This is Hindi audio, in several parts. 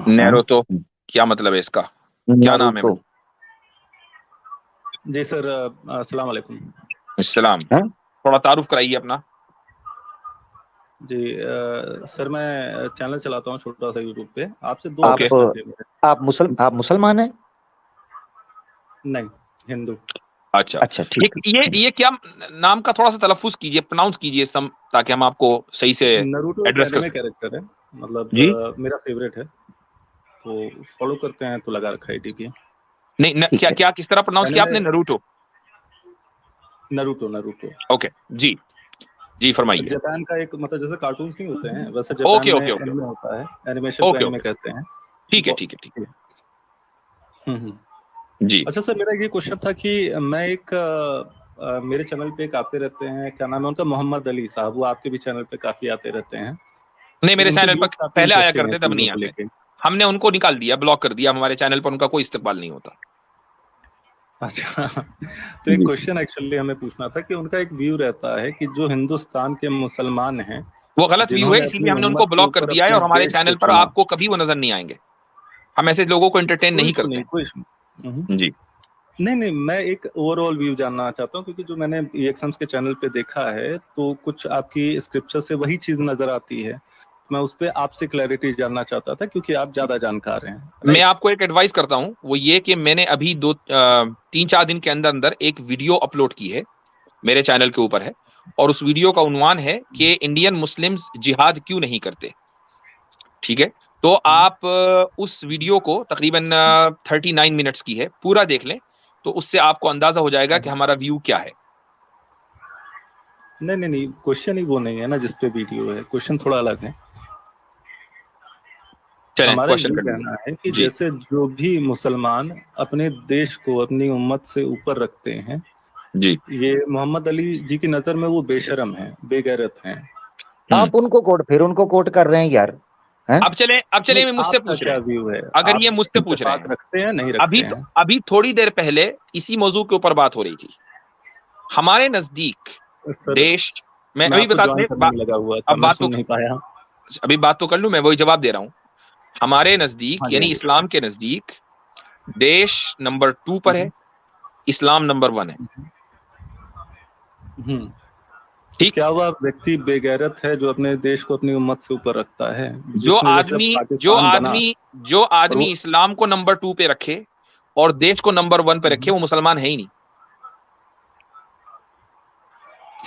नैरोतो, क्या मतलब है इसका, क्या नाम है? नारुतो। जी सर, अस्सलाम वालेकुम। अस्सलाम। हाँ? थोड़ा तारुफ कराइए अपना। जी सर, मैं चैनल चलाता हूँ छोटा सा यूट्यूब पे। आपसे दो ओके। प्रश्न थे मेरे। आप मुसलमान हैं? नहीं, हिंदू। अच्छा, अच्छा, ठीक। ये क्या नाम का थोड़ा सा तलफ्फुज कीजिए, प्रोनाउंस कीजिए सम, ताकि हम आपको सही से नारुतो एक एड्रेस कर एनिमे सकें। कैरेक्टर है, मतलब जी मेरा फेवरेट है, तो फॉलो करते हैं तो लगा रखा है टीपी। नहीं ठीक क्या है। क्या किस तरह प्रोनाउंस किया एनिमे आपने? नरूटो। नारुतो नारुतो ओके जी, जी फरमाइए। जापान का एक, मतलब जैसे कार्टून्स नहीं होते हैं वैसे जापान ओके में ओके ओके एनिमे होता है। एनिमेशन को ओके एनिमे ओके, कहते हैं। ठीक है वो- ठीक है ठीक जी। हम्म। है जी। अच्छा सर, मेरा ये क्वेश्चन था कि मैं एक मेरे चैनल पे एक आते रहते हैं, क्या नाम है उनका, मोहम्मद अली साहब। वो आपके भी चैनल पे काफी आते रहते हैं, नहीं, तो मेरे उनके चैनल पर व्यूज काफी पहले आया इंटरेस्टिंग है करते, तब चीजों नहीं को आते। लेके। हमने उनको निकाल दिया, ब्लॉक कर दिया, हमारे चैनल पर उनका कोई इस्तेमाल नहीं होता। अच्छा तो एक जी। क्वेश्चन एक्चुअली हमें पूछना था कि उनका एक व्यू रहता है कि जो हिंदुस्तान के मुसलमान हैं, वो गलत व्यू है, जिन्होंने इसलिए अपनी हमने उनको उम्मत के ब्लॉक कर ऊपर दिया है, अपने और हमारे देश को चैनल पर चुना। आपको कभी वो नजर नहीं आएंगे। हम ऐसे लोगों को एंटरटेन कोई नहीं इशू करते नहीं, हैं। कोई इशू नहीं। जी नहीं नहीं, मैं एक ओवरऑल व्यू जानना चाहता हूँ, क्योंकि जो मैंने रिएक्शंस के चैनल पे देखा है तो कुछ आपकी स्क्रिप्चर से वही चीज नजर आती है। मैं उस पे आपसे क्लैरिटी जानना चाहता था, क्योंकि आप ज्यादा जानकार हैं, मैं राइट? आपको एक एडवाइस करता हूं, वो ये कि मैंने अभी 3-4 दिन के अंदर अंदर एक वीडियो अपलोड की है, मेरे चैनल के ऊपर है, और उस वीडियो का उन्वान है कि इंडियन मुस्लिम्स जिहाद क्यों नहीं करते। ठीक है, तो आप उस वीडियो को, तकरीबन 39 मिनट्स की है, पूरा देख लें, तो उससे आपको अंदाजा हो जाएगा कि हमारा व्यू क्या है। नहीं नहीं नहीं, क्वेश्चन ही वो नहीं है ना जिस पे वीडियो है, क्वेश्चन थोड़ा अलग है। चलें, हमारा क्वेश्चन ये कर लीजिए। कहना है कि जी जैसे जो भी मुसलमान अपने देश को अपनी उम्मत से ऊपर रखते हैं, जी। ये मोहम्मद अली जी की नजर में वो बेशरम हैं, बेगैरत हैं। आप उनको कोट कर रहे हैं यार, हैं? अब चले नहीं, मैं मुझसे आपका पूछ रहे क्या हैं, व्यू है? अगर ये आप मुझसे पूछ रहे इत्तेफाक हैं, रखते हैं, नहीं रखते हैं? अभी थोड़ी देर पहले इसी मौजू के ऊपर बात हो रही थी। हमारे नजदीक सर, देश, मैं मैं अभी आपको बता ज्वाइन करने में लगा हुआ था, अब मैं बात तो, सुन नहीं पाया। अभी बात तो कर लूं, मैं वही जवाब दे रहा हूं। हमारे नजदीक, हाँ जी, यानी हाँ जी। इस्लाम के नजदीक, देश नंबर 2 पर है, इस्लाम नंबर 1 है। हम्म। तो ठीक। क्या वह व्यक्ति बेगैरत है जो अपने देश को अपनी उम्मत से ऊपर रखता है, जो जिसमें वजह से आदमी जो पाकिस्तान बना? आदमी जो और आदमी वो इस्लाम को नंबर 2 पे रखे और देश को नंबर 1 पे रखे, वो मुसलमान है ही नहीं।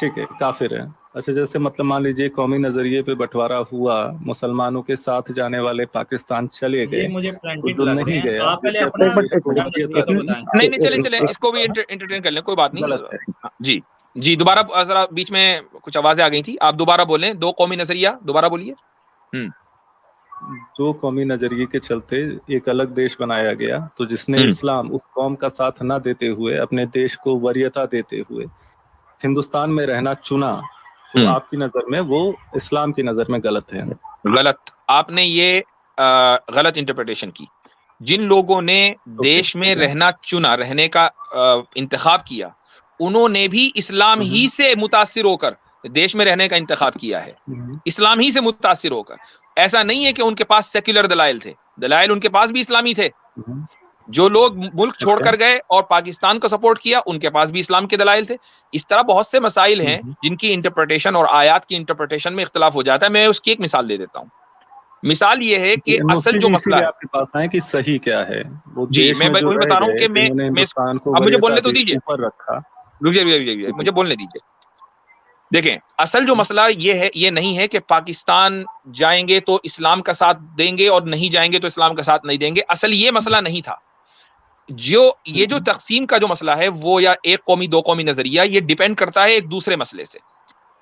ठीक है, काफिर है। अच्छा, जैसे मतलब मान लीजिए कौमी नजरिए पे बंटवारा हुआ, मुसलमानों के साथ जाने वाले पाकिस्तान चले ये गए, मुझे तो प्लेंटिव जो लग रहे नहीं हैं। गया, आप पहले जिसने अपने अपना देश को अपना वरीयत नजरिया तो दी, बताएं। नहीं नहीं, चले चले, इसको भी एंटरटेन कर लें, कोई बात नहीं। गलत है। जी जी, दोबारा जरा, बीच में कुछ आवाजें आ गई थी, आप दोबारा बोलें। दो कौमी नजरिया, दोबारा बोलिए। दो कौमी नजरिए के चलते एक अलग देश बनाया गया, तो जिसने हम्म इस्लाम उस कौम का साथ न देते हुए अपने देश को वरीयता देते हुए हिंदुस्तान में रहना चुना, तो हम्म आपकी नजर में वो इस्लाम की नजर में गलत है? गलत, आपने ये गलत इंटरप्रिटेशन की। जिन लोगों ने ओके, देश में ठीक है। रहना चुना, रहने का इंतखाब किया, उन्होंने भी इस्लाम ही से मुतासिर होकर देश में रहने का इंतखाब किया है। हम्म, इस्लाम ही से मुतासिर होकर। ऐसा नहीं है कि उनके पास सेक्युलर दलाइल थे, दलाइल उनके पास भी इस्लामी थे। हम्म, जो लोग मुल्क अच्छा। छोड़कर गए और पाकिस्तान को सपोर्ट किया, उनके पास भी इस्लाम के दलाइल थे। इस तरह बहुत से मसाइल हैं हम्म, जिनकी इंटरप्रिटेशन और आयात की इंटरप्रिटेशन में इख्तलाफ हो जाता है। मैं उसकी एक मिसाल दे देता हूँ। मिसाल ये है कि असल मुफ्ती जो जी मसला इसीलिए है, आपके पास आए कि सही क्या है। वो जी देश मैं में जो वही रह बता रहा हूँ गए, कि जिन्होंने मैं हिंदुस्तान को अब मुझे वरीयता बोलने तो दी, दीजिए, ऊपर रखा। रुकिए, मुझे बोलने दीजिए। देखें, असल जो मसला ये है, ये नहीं है कि पाकिस्तान जाएंगे तो इस्लाम का साथ देंगे और नहीं जाएंगे तो इस्लाम का साथ नहीं देंगे। असल ये मसला नहीं था। ये जो तकसीम का जो मसला है, वो या एक कौमी दो कौमी नजरिया, ये डिपेंड करता है एक दूसरे मसले से।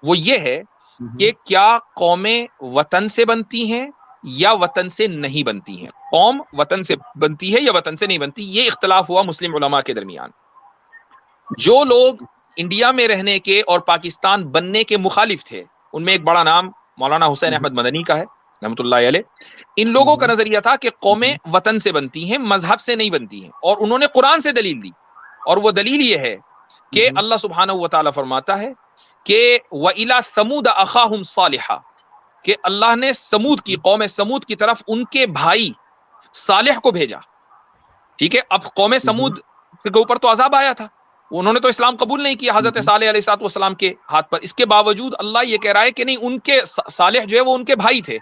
वो ये है कि क्या कौमें वतन से बनती हैं या वतन से नहीं बनती हैं। कौम वतन से बनती है या वतन से नहीं बनती, ये इख्तलाफ हुआ मुस्लिम उलमा के दरमियान। जो लोग इंडिया में रहने के और पाकिस्तान बनने के मुखालिफ थे, उनमें एक बड़ा नाम मौलाना हुसैन अहमद मदनी का है, रहमतुल्लाह अलैह। इन लोगों का नजरिया था कि कौमें वतन से बनती हैं, मजहब से नहीं बनती हैं, और उन्होंने कुरान से दलील दी। और वो दलील ये है कि अल्लाह सुब्हानहू व तआला फरमाता है कि व इला समूद अखाहुम सालिहा, कि अल्लाह ने समूद की कौम समूद की तरफ उनके भाई सालेह को भेजा, ठीक है। अब कौम समूद के ऊपर तो अजाब आया था, उन्होंने तो इस्लाम कबूल नहीं किया हजरत सालेह अलैहिस्सलाम के हाथ पर। इसके बावजूद अल्लाह ये कह रहा है कि नहीं, उनके सालेह जो है वो उनके भाई थे,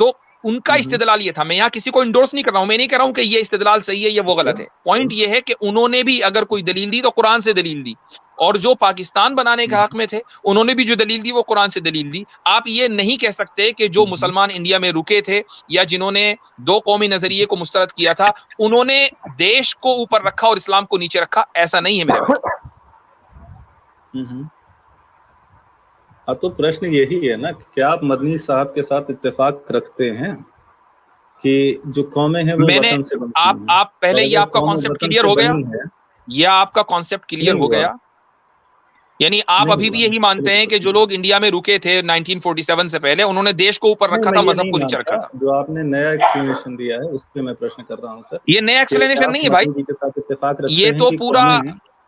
तो उनका इस्तेदलाल ये था। मैं यहाँ किसी को इंडोर्स नहीं कर रहा हूं, मैं नहीं कह रहा हूं कि ये इस्तेदलाल सही है या वो गलत है। पॉइंट ये है कि उन्होंने भी अगर कोई दलील दी तो कुरान से दलील दी, और जो पाकिस्तान बनाने के हक में थे उन्होंने भी जो दलील दी वो कुरान से दलील दी। आप ये नहीं कह सकते कि जो मुसलमान इंडिया में रुके थे या जिन्होंने दो कौमी नजरिए को मुस्तरद किया था उन्होंने देश को ऊपर रखा और इस्लाम को नीचे रखा, ऐसा नहीं है मेरे भाई। हाँ, तो प्रश्न यही है ना कि क्या आप मदनी साहब के साथ इत्तेफाक रखते हैं कि जो कौमें हैं वो वतन से बनती हैं? आप पहले ये आपका कॉन्सेप्ट क्लियर हो गया, या आपका कॉन्सेप्ट क्लियर हो गया? यानी आप अभी भी यही मानते हैं कि जो लोग इंडिया में रुके थे 1947 से पहले उन्होंने देश को ऊपर रखा था, मजहब को नीचे रखा था? जो आपने नया एक्सप्लेनेशन दिया है उस पे मैं प्रश्न कर रहा हूँ सर। ये नया एक्सप्लेनेशन नहीं है भाई, के साथ इत्तेफाक रखते ये हैं तो कि पूरा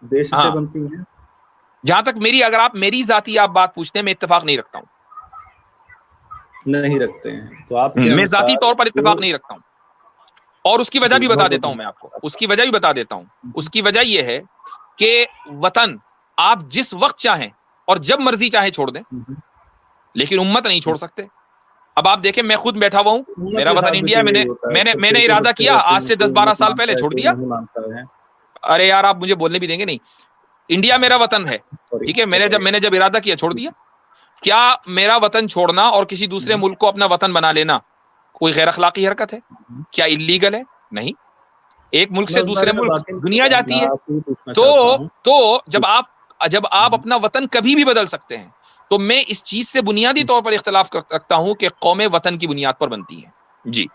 देश से बनती हैं। जहां तक मेरी, अगर आप मेरी जाती आप बात पूछते हैं, मैं इत्तेफाक नहीं रखता हूँ। नहीं रखते हैं तो आप? मैं जाती तौर पर इत्तेफाक नहीं रखता हूँ, और उसकी वजह भी बता देता हूं मैं आपको, उसकी वजह भी बता देता हूं। उसकी वजह यह है कि वतन आप जिस वक्त चाहें और जब मर्जी चाहे छोड़ दें, लेकिन उम्मत नहीं छोड़ सकते। अब आप देखें, मैं खुद बैठा हुआ हूं, मेरा वतन इंडिया है, मैंने इरादा किया आज से 10-12 साल पहले छोड़ दिया। अरे यार आप मुझे बोलने भी देंगे नहीं, इंडिया मेरा वतन है, ठीक है। मैंने जब इरादा किया छोड़ दिया। क्या मेरा वतन छोड़ना और किसी दूसरे मुल्क को अपना वतन बना लेना कोई गैर अखलाकी हरकत है? क्या इल्लीगल है? नहीं। एक मुल्क से दूसरे मुल्क दुनिया जाती है, तो जब आप अपना वतन कभी भी बदल सकते हैं, तो मैं इस चीज से बुनियादी तौर पर इख्तिलाफ रखता हूं कि कौमें वतन की बुनियाद पर बनती हैं। जी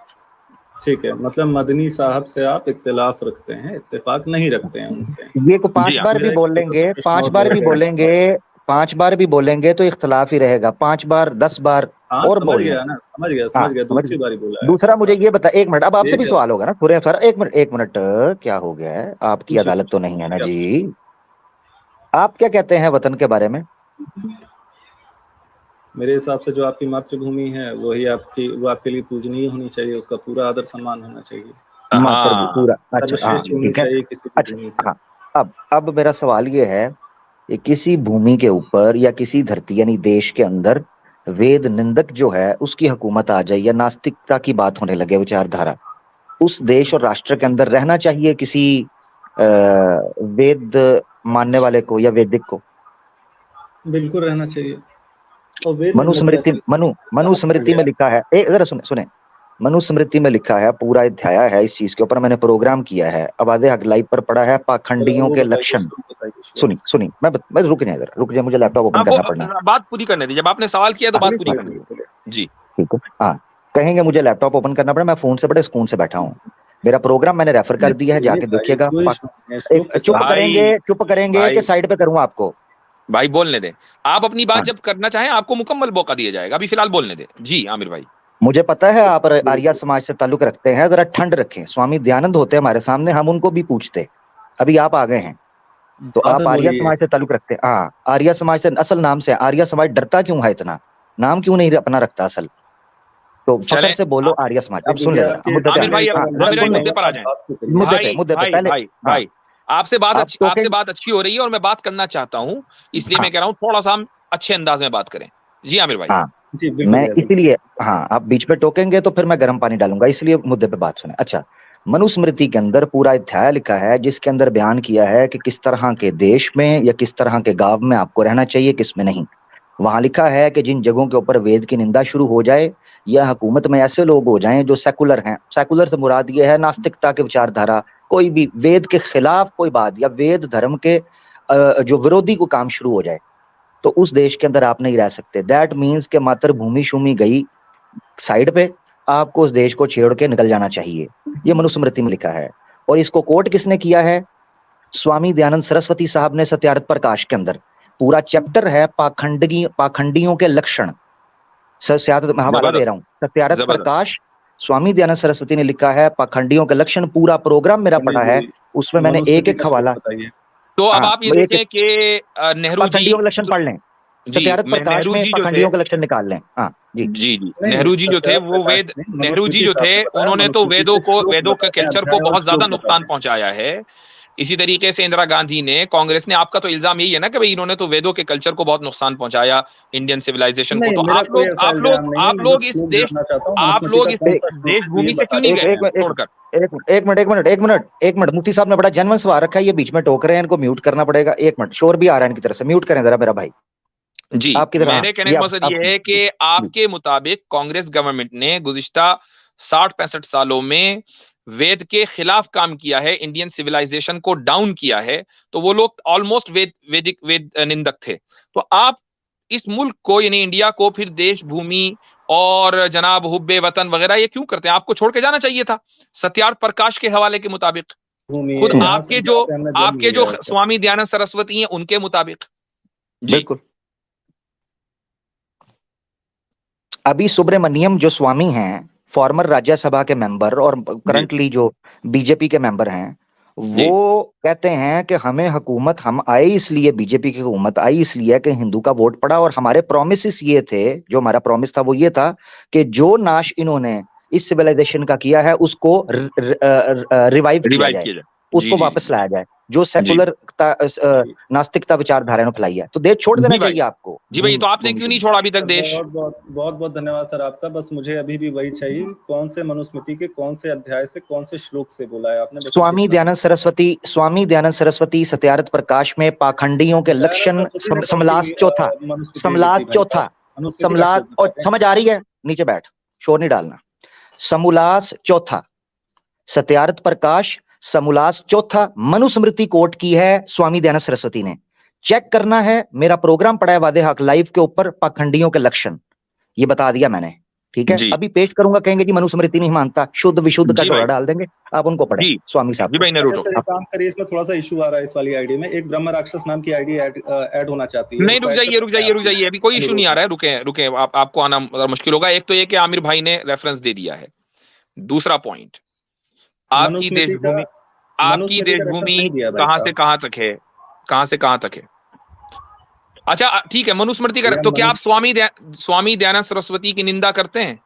ठीक है, मतलब मदनी साहब से आप इख्तिलाफ रखते हैं, इत्तेफाक नहीं रखते हैं उनसे। ये को 5 बार भी बोलेंगे, 5 बार भी बोलेंगे, 5 बार भी बोलेंगे तो इख्तिलाफ ही रहेगा। 5 बार 10 बार और बोल गया ना, समझ गया दूसरी बारी बोला। दूसरा मुझे ये बता, 1 मिनट, अब आपसे भी सवाल होगा ना पूरे सर, 1 मिनट क्या हो गया है? आपकी अदालत तो नहीं है ना जी? आप क्या कहते हैं वतन के बारे में? मेरे हिसाब से जो आपकी मातृभूमि है वो आपके लिए पूजनीय होनी चाहिए, उसका पूरा आदर सम्मान होना चाहिए। पूरा अच्छा, ठीक है। अच्छा, अब मेरा सवाल ये है कि किसी भूमि के ऊपर या किसी धरती यानी देश के अंदर वेद निंदक जो है उसकी हुकूमत आ जाए या नास्तिकता की बात होने लगे, विचारधारा, उस देश और राष्ट्र के अंदर रहना चाहिए किसी वेद मानने वाले को या वैदिक को? बिल्कुल रहना चाहिए। मनुस्मृति में लिखा है, जरा सुने, मनुस्मृति में लिखा है, पूरा अध्याय है इस चीज के ऊपर, मैंने प्रोग्राम किया है, आवाज़े हक लाइव पर पड़ा है, पाखंडियों के लक्षण। सुनी मैं रुक जाए, मुझे लैपटॉप ओपन करना पड़ना, बात पूरी करने दीजिए। जब आपने सवाल किया तो बात पूरी करने दीजिए। जी ठीक है। हाँ, कहेंगे मुझे लैपटॉप ओपन करना पड़ा, मैं फोन से बड़े सुकून से बैठा हूँ। मेरा प्रोग्राम मैंने रेफर कर दिया है, जाके देखिएगा। चुप करेंगे कि साइड पे करूँ आपको? भाई बोलने दे, आप अपनी बात जब करना चाहें आपको मुकम्मल मौका दिया जाएगा, अभी फिलहाल बोलने दे। जी आमिर भाई, मुझे पता है आप आर्य समाज से ताल्लुक रखते हैं, जरा ठंड रखें। स्वामी दयानंद होते हैं हमारे सामने, हम उनको भी पूछते, अभी आप आ गए हैं तो आप आर्य समाज से ताल्लुक रखते हैं। हाँ, आर्य समाज से, असल नाम से आर्य समाज डरता क्यों है इतना? नाम क्यों नहीं अपना रखता असल? तो फखर से बोलो आर्य समाज। अब सुन ले आमिर भाई, मुद्दे पर आ जाएं। मुद्दे पे पहले भाई आपसे बात अच्छी हो रही है और मैं बात करना चाहता हूं, इसलिए मैं कह रहा हूं थोड़ा सा हम अच्छे अंदाज में बात करें। जी आमिर भाई। हाँ, मैं इसीलिए, हाँ, आप बीच में टोकेंगे तो फिर मैं गर्म पानी डालूंगा, इसलिए मुद्दे पे बात सुने। अच्छा, मनुस्मृति के अंदर पूरा अध्याय लिखा है जिसके अंदर बयान किया है कि किस तरह के देश में या किस तरह के गांव में आपको रहना चाहिए, किस में नहीं। वहां लिखा है कि जिन जगहों के ऊपर वेद की निंदा शुरू हो जाए या हुकूमत में ऐसे लोग हो जाएं जो सेकुलर हैं, सेकुलर से मुराद ये है नास्तिकता के विचारधारा, कोई भी वेद के खिलाफ कोई बात या वेद धर्म के जो विरोधी को काम शुरू हो जाए, तो उस देश के अंदर आप नहीं रह सकते। दैट मीन्स के मातृभूमि शूमि गई साइड पे, आपको उस देश को छेड़ के निकल जाना चाहिए। ये मनुस्मृति में लिखा है। और इसको कोट किसने किया है? स्वामी दयानंद सरस्वती साहब ने सत्यार्थ प्रकाश के अंदर पूरा चैप्टर है पाखंडियों के लक्षण। मैं हवाला दे रहा हूँ, सत्यार्थ प्रकाश, स्वामी दयानंद सरस्वती ने लिखा है पाखंडियों के लक्षण। पूरा प्रोग्राम मेरा पढ़ा है, उसमें मैंने एक हवाला। तो अब आप ये देखें कि नेहरू जी लक्षण पढ़ लें, जी सत्यार्थ प्रकाश नेहरू में जी जो थे, पाखंडियों का लक्षण निकाल लें। हाँ जी जी नहीं, नेहरू जी जो थे सत्यार्थ वो प्रकाश वेद, नहीं, नेहरू जी मनुस्मृति जो से थे आपने बताया, उन्होंने तो मनुस्मृति से श्लोक वेदों के बताते हैं, कल्चर को अध्याय और बहुत ज्यादा श्लोक नुकसान बताते हैं। पहुंचाया है। इसी तरीके से इंदिरा गांधी ने, कांग्रेस ने, आपका तो इल्जाम यही है ना कि भाई इन्होंने तो वेदों के कल्चर को बहुत नुकसान पहुंचाया, इंडियन सिविलाइजेशन को। नहीं, तो मेरा कोई ऐसा इल्जाम नहीं है, मैं बस इस श्लोक देश, जानना चाहता हूँ, आप मनुस्मृति लोग का इस कौन सा श्लोक देश है, ये भूमि से बता क्यों नहीं सकते गए हैं आप? छोड़कर? एक मिनट मुफ्ती साहब ने बड़ा जनवन सवाल रखा है, ये बीच में टोक रहे हैं, इनको म्यूट करना पड़ेगा। एक मिनट, शोर भी आ रहा है इनकी तरफ से, म्यूट करें जरा मेरा भाई। जी आपकी तरफ, हाँ, मेरे कहने ये का मकसद ये है कि आपके मुताबिक कांग्रेस गवर्नमेंट ने गुज़िश्ता 60-65 सालों में वेद के खिलाफ काम किया है, इंडियन सिविलाइजेशन को डाउन किया है, तो वो लोग ऑलमोस्ट वेद निंदक थे। तो आप इस मुल्क को, यानी इंडिया को, फिर देश भूमि और जनाब हुब्बे वतन वगैरह ये क्यों करते हैं? आपको छोड़ के जाना चाहिए था। सत्यार्थ प्रकाश के हवाले के मुताबिक, भूमि खुद है, यहाँ से जाके हमने जन्म आपके जो लिया है सर। स्वामी दयानंद सरस्वती हैं उनके मुताबिक। जी बिल्कुल। अभी सुब्रमण्यम जो स्वामी हैं, फॉर्मर राज्यसभा के मेंबर और करंटली जो बीजेपी के मेंबर हैं, वो कहते हैं कि हमें हुकूमत, हम आए इसलिए, बीजेपी की हुकूमत आई इसलिए कि हिंदू का वोट पड़ा, और हमारे प्रोमिस ये थे, जो हमारा प्रॉमिस था वो ये था कि जो नाश इन्होंने इस सिविलाइजेशन का किया है उसको रिवाइव किया रिवाइव जाए, किया जाए, उसको वापस लाया जाए, जो सेकुलर नास्तिकता विचारधारा में फैलाई है। तो देश छोड़ देना चाहिए आपको। जी भाई, तो आपने क्यों नहीं छोड़ा अभी तक देश? बहुत बहुत धन्यवाद सर आपका। बस मुझे अभी भी वही चाहिए, कौन से मनुस्मृति के कौन से अध्याय से कौन से श्लोक से बोला है आपने? स्वामी दयानंद सरस्वती सत्यार्थ प्रकाश में पाखंडियों के लक्षण, समलास चौथा, समलास, और समझ आ रही है? नीचे बैठ, शोर नहीं डालना। समुलास चौथा, सत्यार्थ प्रकाश समुलास चौथा, मनुस्मृति कोट की है स्वामी दयानंद सरस्वती ने। चेक करना है, मेरा प्रोग्राम पड़ा है वादे हक लाइव के ऊपर, पाखंडियों के लक्षण, ये बता दिया मैंने, ठीक है? अभी पेश करूंगा, कहेंगे जी मनुस्मृति नहीं मानता, शुद्ध विशुद्ध का ढोला डाल देंगे, आप उनको पढ़े स्वामी साहब। जी भाई नरूटो, एक काम करिए, इसमें थोड़ा सा इशू आ रहा है इस वाली आईडी में, एक ब्रह्म राक्षस नाम की आईडी ऐड होना चाहती है। नहीं, रुक जाइए, अभी कोई इशू नहीं आ रहा है, रुके, आपको आना मुश्किल होगा। एक तो ये कि आमिर भाई ने रेफरेंस दे दिया है, दूसरा पॉइंट, आपकी देशभूमि कहां से कहां तक है, कहां से कहां तक है? अच्छा ठीक है, मनुस्मृति कर, तो क्या आप स्वामी दयानंद सरस्वती की निंदा करते हैं?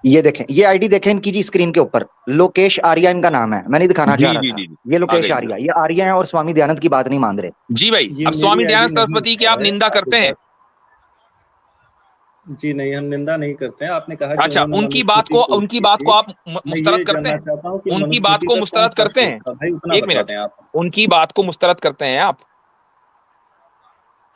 ये देखें, ये आईडी देखें इनकी जी, स्क्रीन के ऊपर लोकेश आर्या इनका नाम है, मैं नहीं दिखाना चाह रहा था, ये लोकेश आर्या, ये आर्या है और स्वामी दयानंद की बात नहीं मान रहे। जी भाई, अब स्वामी दयानंद सरस्वती की आप निंदा करते हैं? जी नहीं, हम निंदा नहीं करते हैं। आपने कहा अच्छा, उनकी बात को आप मुस्तरद करते हैं? उनकी बात को मुस्तरद करते हैं? एक मिनट, उनकी बात को मुस्तरद करते हैं आप?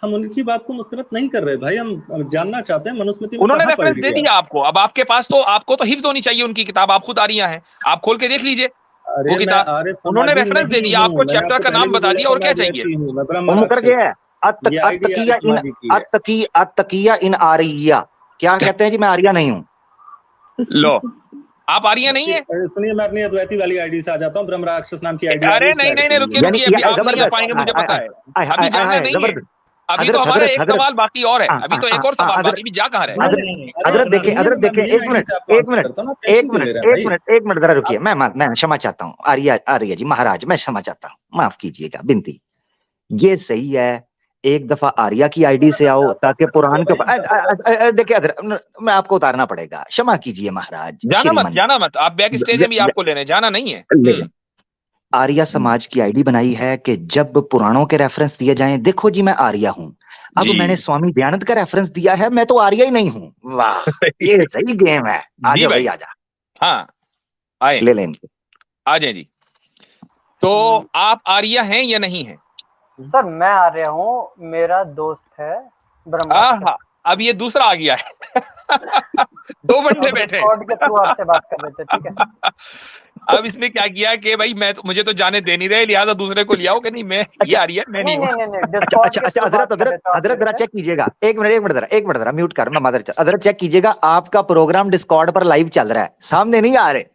हम उनकी बात को मुस्तरद नहीं कर रहे भाई, हम जानना चाहते हैं मनुस्मृति में उन्होंने रेफरेंस दे दिया आपको, अब आपके पास तो, आपको तो हिफ्ज होनी चाहिए उनकी किताब, आप खुद आ रही हैं, आप खोल के देख लीजिए वो किताब, उन्होंने रेफरेंस दे दिया आपको, चैप्टर का नाम बता दिया, और क्या चाहिए? मुकर गया है, अतकिया इन आरिया, क्या कहते हैं जी? मैं आर्या नहीं हूँ। लो, आप आर्या नहीं है? सुनिए, मैं अपनी अद्वैती वाली आईडी से आ जाता हूँ, ब्रह्म राक्षस नाम की आईडी। अरे नहीं, रुकिए, अभी आप नहीं आ पाएंगे, मुझे पता है, अभी जाना नहीं है, अभी तो हमारा एक सवाल बाकी और है, अभी तो एक और सवाल बाकी, भी जा कहाँ रहे? हजरत देखिए, एक मिनट जरा रुकिए, मैं क्षमा चाहता हूँ, आर्या जी महाराज, मैं क्षमा चाहता हूँ, माफ कीजिएगा, बिनती। ये सही है, एक दफा आर्या की आईडी से आओ, ताकि पुराण के, देखिए मैं आपको उतारना पड़ेगा, क्षमा कीजिए महाराज। जाना मत, आप बैक स्टेज में भी आपको लेने जाना नहीं है। आर्या समाज की आईडी बनाई है कि जब पुराणों के रेफरेंस दिए जाएं, देखो जी मैं आर्या हूं, अब मैंने स्वामी दयानंद का रेफरेंस दिया है, मैं तो आर्या ही नहीं हूं। वाह, ये सही गेम है। आजा भाई, आजा। हाँ, आए, ले लें, आ जाए जी। तो आप आर्या हैं या नहीं है? सर मैं आर्या हूँ, मेरा दोस्त है ब्रह्मा। अब ये दूसरा आ गया है। दो बंदे बैठे आपसे बात कर रहे थे, ठीक है? अब इसने क्या किया कि भाई मुझे तो जाने दे नहीं रहे, लिहाजा दूसरे को लियाओ कि नहीं, मैं ये आ रही है, मैं नहीं हूं। अच्छा, हजरत जरा चेक कीजिएगा, एक मिनट जरा म्यूट कर, मैं मदर हजरत चेक कीजिएगा, आपका प्रोग्राम डिस्कॉर्ड पर लाइव चल रहा है, सामने नहीं आ रहे,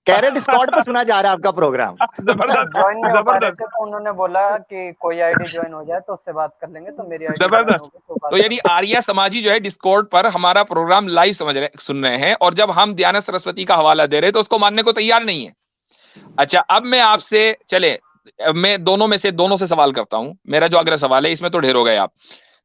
कह रहे डिस्कॉर्ड पर सुना जा रहा है आपका प्रोग्राम। ज्वाइन नहीं हो पा रहे थे, तो उन्होंने बोला कि कोई आईडी ज्वाइन हो जाए तो उससे बात कर लेंगे, तो मेरी आईडी जबरदस्त। तो यानी आर्या समाजी जो है डिस्कॉर्ड पर हमारा प्रोग्राम लाइव सुन रहे हैं, और जब हम दयानंद सरस्वती का हवाला दे रहे तो उसको मानने को तैयार नहीं है। अच्छा, अब मैं आपसे, चले, मैं दोनों से सवाल करता हूं, मेरा जो अगला सवाल है इसमें तो ढेर हो गए आप।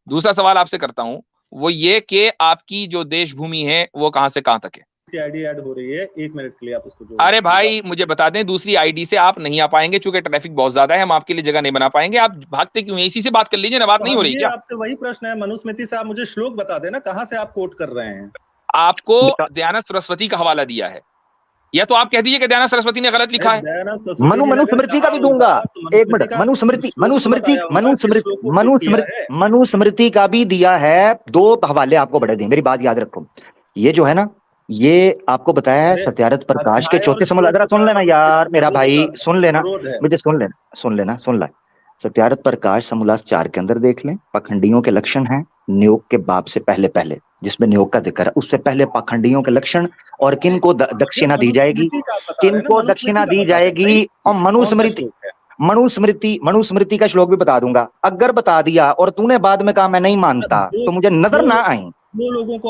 दूसरा सवाल आपसे करता हूं, वो ये कि आपकी जो देश भूमि है वो कहां से कहां तक है? आईडी ऐड हो रही है, 1 मिनट के लिए आप उसको अरे भाई मुझे बता दें, दूसरी आईडी से आप नहीं आ पाएंगे क्योंकि ट्रैफिक बहुत ज्यादा है, हम आपके लिए जगह नहीं बना पाएंगे। आप भागते क्यों हैं? इसी से बात कर लीजिए ना, बात नहीं हो रही क्या? आपसे वही प्रश्न है मनुस्मृति से, आप मुझे श्लोक बता देना कहां से आप कोट कर रहे हैं। आपको दयानंद सरस्वती का हवाला दिया है, या तो आप कह दीजिए कि दयानंद सरस्वती ने गलत लिखा है। मनुस्मृति का भी दूंगा, एक मिनट। मनुस्मृति का भी दिया है, 2 हवाले आपको बड़े दें, मेरी बात याद रखो। ये जो है ना, ये आपको बताया है सत्यारथ प्रकाश के चौथे समूल। अगर सुन लेना यार मेरा भाई, सुन लेना मुझे, सुन लेना। सत्यारथ प्रकाश समूलास 4 के अंदर देख लें, पाखंडियों के लक्षण हैं नियोग के बाप से पहले, जिसमें नियोग का जिक्र है, उससे पहले पाखंडियों के लक्षण और किन को दक्षिणा दी जाएगी, किन को दक्षिणा दी जाएगी। और मनुस्मृति का श्लोक भी बता दूंगा। अगर बता दिया और तूने बाद में कहा मैं नहीं मानता, तो मुझे नजर ना आई। 2 लोगों को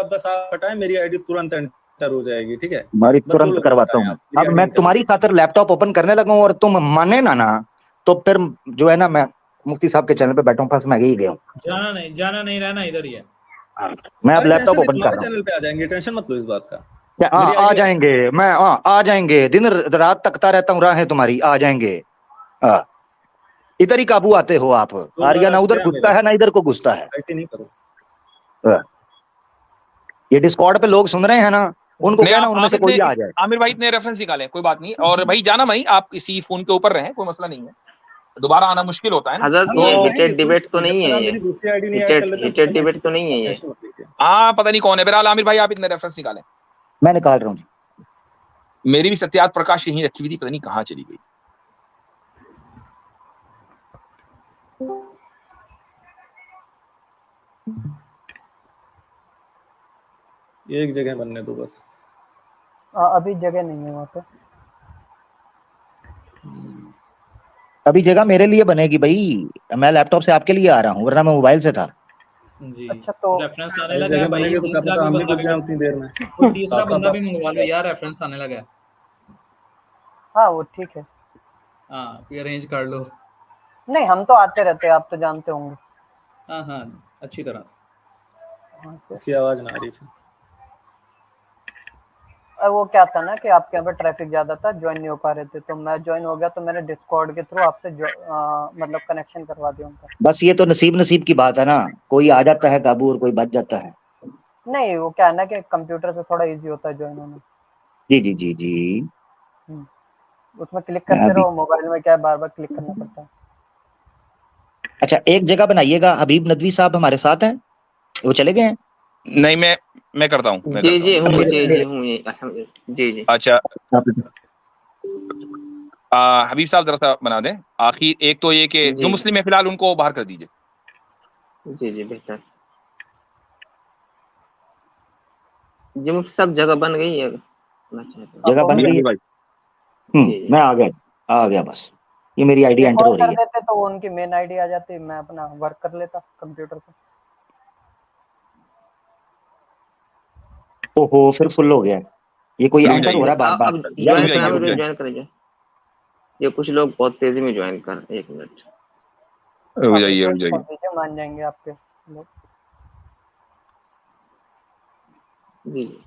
बस आप हटाएं, मेरी आईडी तुरंत एंटर हो जाएगी, ठीक है? हमारी तुरंत करवाता हूँ। अब मैं तुम्हारी खातिर लैपटॉप ओपन करने लगा हूँ और तुम माने ना तो फिर जो है ना, मैं मुफ्ती साहब के चैनल पे बैठा हूँ, मैं ही गया हूँ। जाना नहीं रहना, इधर ही है। मैं अब लैपटॉप ओपन कर रहा हूँ, चैनल पे आ जाएंगे, टेंशन मत लो इस बात का। आ जाएंगे, मैं आ जाएंगे, दिन रात तकता रहता हूँ राहें तुम्हारी, आ जाएंगे। इधर ही काबू आते हो आप। आर्या ना उधर घुसता है ना इधर को घुसता है। ऐसे नहीं करो। ये डिस्कॉर्ड पे लोग सुन रहे हैं ना, उनको कहना उनमें से कोई आ जाए। आमिर भाई इतने रेफरेंस निकाले, कोई बात नहीं। और भाई जाना भाई, आप इसी फोन के ऊपर रहें, कोई मसला नहीं है, दोबारा आना मुश्किल होता है ना। ये हीटेड डिबेट तो नहीं है, हीटेड डिबेट तो नहीं है ये। पता नहीं कौन है। बहरहाल आमिर भाई आप इतने रेफरेंस निकालें। मैं निकाल रहा हूँ जी। मेरी भी सत्यार्थ प्रकाश यहीं रखी हुई थी, पता नहीं कहाँ चली गई। एक जगह बनने दो बस। अभी जगह नहीं है वहाँ पे। अभी जगह मेरे लिए बनेगी भाई, मैं लैपटॉप से आपके लिए आ रहा हूँ, वरना मैं मोबाइल से था जी। अच्छा, तो रेफरेंस आने लगा है भाई, तीसरा बंदा भी मंगवा लो यार, रेफरेंस आने लगा है। हाँ वो ठीक है, हाँ कोई अरेंज कर लो। नहीं हम तो आते रहते हैं, आप तो जानते होंगे। हाँ अच्छी तरह से। इसकी आवाज ना आ रही थी। वो क्या था ना कि आपके यहाँ पे ट्रैफिक ज्यादा था, ज्वाइन नहीं हो पा रहे थे, तो मैं ज्वाइन हो गया, तो मैंने डिस्कॉर्ड के थ्रू आपसे मतलब कनेक्शन करवा दिया उनका। बस ये तो नसीब की बात है ना, कोई आ जाता है काबू और कोई बच जाता है। नहीं वो क्या है ना कि कंप्यूटर से थोड़ा इजी होता है ज्वाइन होना। जी। उसमें क्लिक करते रहो, मोबाइल में क्या है बार बार क्लिक करना पड़ता है। अच्छा, एक जगह बनाइएगा। हबीब नदवी साहब हमारे साथ हैं, वो चले गए हैं? नहीं मैं करता हूँ। जी। अच्छा हबीब साहब जरा सा बना दें। आखिर एक तो ये कि जो मुस्लिम है फिलहाल उनको बाहर कर दीजिए। जी बेहतर। जी मुफ्ती साहब जगह बन गई है, जगह बन गई है भाई। मैं आ गया बस। ये मेरी आईडी एंटर हो रही है। देते तो उनकी मेन आईडी आ जाती, मैं अपना वर्क कर लेता कंप्यूटर पे। ओहो फिर फुल हो गया। ये कोई एंटर हो रहा है बार-बार। ज्वाइन करिए। ये कुछ लोग बहुत तेजी में ज्वाइन कर रहे हैं। 1 मिनट रुक जाइए। मान जाएंगे आपके लोग। जी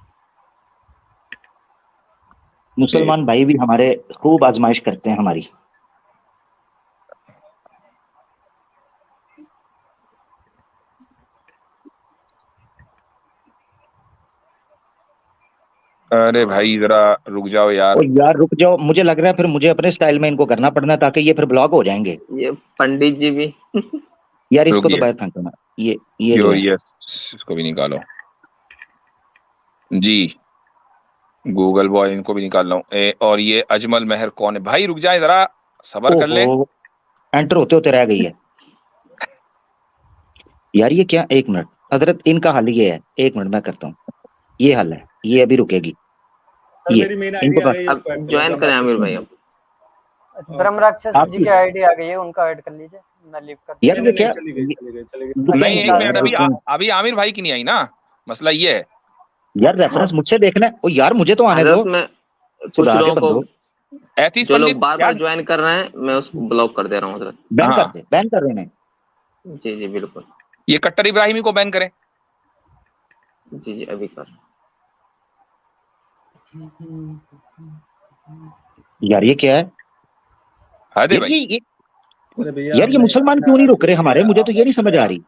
मुसलमान भाई भी हमारे खूब आजमाइश करते हैं हमारी। अरे भाई जरा रुक जाओ यार। यार रुक जाओ, मुझे लग रहा है फिर मुझे अपने स्टाइल में इनको करना पड़ना, ताकि ये फिर ब्लॉक हो जाएंगे। ये पंडित जी भी यार इसको तो बाहर फेंको ना। ये इसको भी निकालो जी। गूगल बॉय इनको भी निकाल लो। और ये अजमल मेहर कौन है भाई? रुक जाए जरा, सबर कर ले। एंटर होते होते रह गई है यार। ये क्या? 1 मिनट हजरत, इनका हल ये है। 1 मिनट मैं करता हूँ, ये हल है, ये अभी रुकेगी। ये इनको ज्वाइन करें आमिर भाई। अब ब्रह्म राक्षस जी की आईडी आ गई है, उनका ऐड कर लीजिए। मैं लीव कर यार ये क्या? नहीं 1 मिनट, अभी आमिर भाई की नहीं आई ना, मसला ये है। यार रेफरेंस मुझसे देखना है। ओ यार मुझे तो आने दो। कुछ लोगों को जो लोग बार-बार ज्वाइन कर रहे हैं, मैं उसको ब्लॉक कर दे रहा हूँ। बैन कर दे, बैन कर रहे हैं। जी जी बिल्कुल। ये कट्टर इब्राहिमी को बैन करें। जी जी अभी कर। यार ये क्या है हद है यार, भाई। ये अरे भैया यार ये हमने मुसलमान अपना क्यों नहीं अलग रुक से रहे हमारे, किया, मुझे तो ये नहीं समझ आ रही।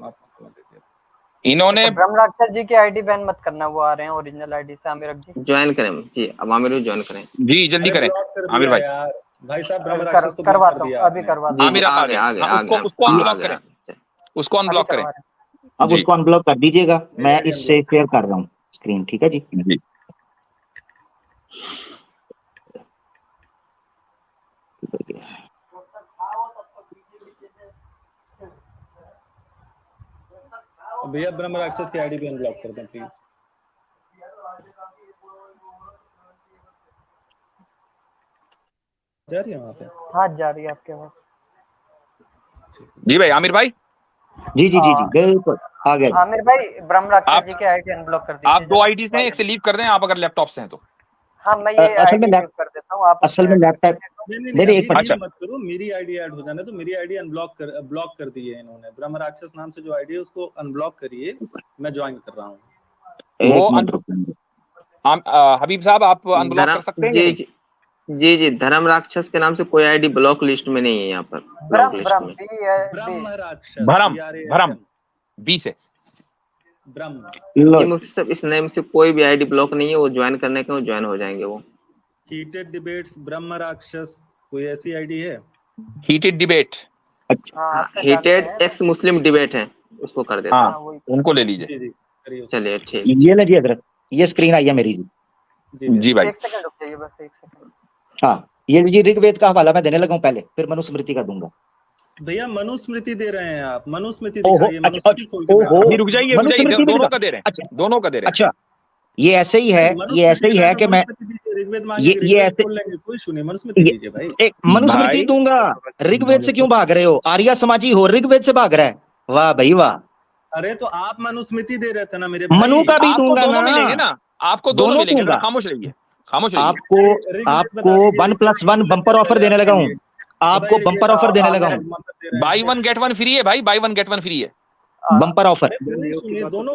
आप समझ लीजिए। इन्होंने अच्छा, ब्रह्म राक्षस जी की आईडी बैन मत करना, वो आ रहे हैं ओरिजिनल आईडी से। आमिर जी ज्वाइन करें जी, अब आमिर को ज्वाइन करें। जी जल्दी अरे करें ब्लॉक कर आमिर दिया भाई। यार, भाई साहब ब्रह्म राक्षस को ब्लॉक कर करवाता हूँ, दिया अभी आपने। करवाता जी हूँ। जी आमिर आ आ गए गए। आ गए हाँ, आ उसको गए उसको आ अनब्लॉक गए। करें, उसको अभी अनब्लॉक करें। करवा रहे हैं। अब जी उसको अनब्लॉक कर दीजिएगा, मैं मेरी इससे unblock शेयर कर रहा हूँ स्क्रीन, ठीक है जी। जी भैया ब्रह्म राक्षस की आईडी भी अनब्लॉक कर दें प्लीज। जा रही है वहाँ पे? हाँ, जा रही है आपके पास। जी भाई आमिर भाई, जी जी जी जी बिल्कुल आ गया जी। आमिर भाई, ब्रह्म राक्षस आप जी की आईडी अनब्लॉक कर आप दीजिए। 2 आईडीज हैं, एक से लीव कर दें आप अगर लैपटॉप से हैं तो। हाँ, मैं ये असल में आईडी लीव कर देता हूँ, आप असल में लैपटॉप नहीं नहीं नहीं नहीं, एक अभी मिनट। अच्छा। लीव मत करो, मेरी आईडी ऐड हो जाने तो। मेरी आईडी ब्लॉक कर दी है इन्होंने। ब्रह्म राक्षस नाम से जो आईडी है उसको अनब्लॉक करिए, मैं ज्वाइन कर रहा हूँ। वो एक मिनट रुकिए। हबीब साहब आप अनब्लॉक कर धर्म सकते हैं या जी नहीं? जी जी जी धर्म राक्षस के नाम से कोई आईडी ब्लॉक लिस्ट में नहीं है यहाँ पर, ब्लॉक ब्रह्म लिस्ट ब्रह्म में। बी है बी। ब्रह्म राक्षस भरम BRAHM, बी से। ब्रह्म। लो जी मुफ्ती साहब इस नेम से कोई भी आईडी ब्लॉक नहीं है, वो ज्वाइन करने के वो ज्वाइन हो जाएंगे वो। हीटेड डिबेट्स ब्रह्म राक्षस, कोई ऐसी आईडी है? Heated debate. अच्छा हाँ, आपके हीटेड जानते हैं। एक्स मुस्लिम डिबेट है, उसको कर देते हाँ हैं। हाँ, वही। उनको ले लीजिए। जी जी करिए उसको। चलिए ठीक। ये ना जी हजरत, ये स्क्रीन आई है मेरी जी। जी भैया। जी भाई। एक सेकंड रुक जाइए, बस एक सेकंड। हाँ ये जी ऋग्वेद का हवाला मैं देने लगा हूँ पहले, फिर मनुस्मृति का दूंगा। भैया मनुस्मृति दे रहे हैं आप, मनुस्मृति ओहो दिखाइए, अच्छा मनुस्मृति खोल के ओहो अभी रुक जाइए मनुस्मृति भी दोनों दिखा- का दे रहे हैं, अच्छा दोनों का दे रहे हैं। अच्छा ये ऐसे ही है, ये ऐसे ही है कि मैं मनुस्मृति दीजिए, ऋग्वेद मांगेंगे, ये ऋग्वेद ऐसे खोल लेंगे, कोई सुनिए, मनुस्मृति ये दीजिए भाई। एक मनुस्मृति भाई दूंगा। ऋग्वेद से क्यों भाग रहे हो, आर्या समाजी हो, ऋग्वेद से भाग रहा है। वाह भाई वाह। अरे तो आप मनुस्मृति दे रहे थे ना मेरे भाई। मनु का भी आपको दूंगा दोनों ना, मिलेंगे ना, आपको दोनों दोनों मिलेंगे, दूंगा। जरा खामोश रहिए, खामोश रहिए। आपको ऋग्वेद आपको बता दीजिए, 1+1 बम्पर ऑफर देने लगा हूँ, आपको बताइए, बम्पर ऑफर देने लगा हूँ, बाई 1 गेट 1 फ्री है भाई, बाई 1 गेट 1 फ्री है। Bumper offer. अरे सुनिए, दोनों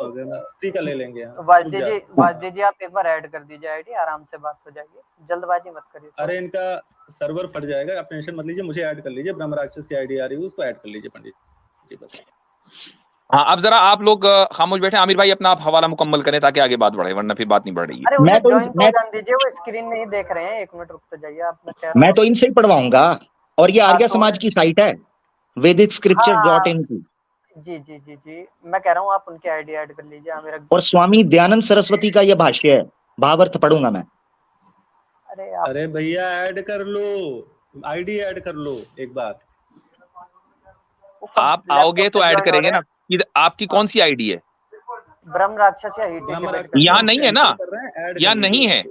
फ्री का ले लेंगे हम। वाजदी जी आप एक बार ऐड कर दीजिए आईडी, आराम से बात हो जाएगी, जल्दबाजी मत करिए। अरे इनका सर्वर फट जाएगा, आप टेंशन मत लीजिए, मुझे ऐड कर लीजिए। ब्रह्म राक्षस की आईडी आ रही है, उसको ऐड कर लीजिए पंडित जी बस। हाँ अब जरा आप लोग खामोश बैठे। आमिर भाई अपना आप हवाला मुकम्मल करें ताकि आगे बात बढ़े, वरना फिर बात नहीं बढ़ रही है। अरे मैं उन्हें तो ज्वाइन तो जान दीजिए, वो स्क्रीन नहीं देख रहे हैं। 1 मिनट रुक तो जाइए आप, मैं तो इनसे ही पढ़वाऊंगा। और ये आर्या तो- समाज की साइट है, वैदिक scripture.in की। जी जी जी जी, मैं कह रहा हूँ आप उनकी आईडी ऐड कर लीजिए। आमिर और स्वामी दयानंद सरस्वती का ये भाष्य है, भावार्थ पढ़ूंगा मैं। अरे आप अरे भैया ऐड कर लो, आईडी ऐड कर लो एक बार। आप आओगे तो ऐड करेंगे ना। आपकी कौन सी आईडी है? ब्रह्म राक्षस या हीटेड ब्रह्म डिबेट राक्षस यहाँ को नहीं है ना, कर रहे हैं, ऐड यहाँ कर नहीं लीजिए। है।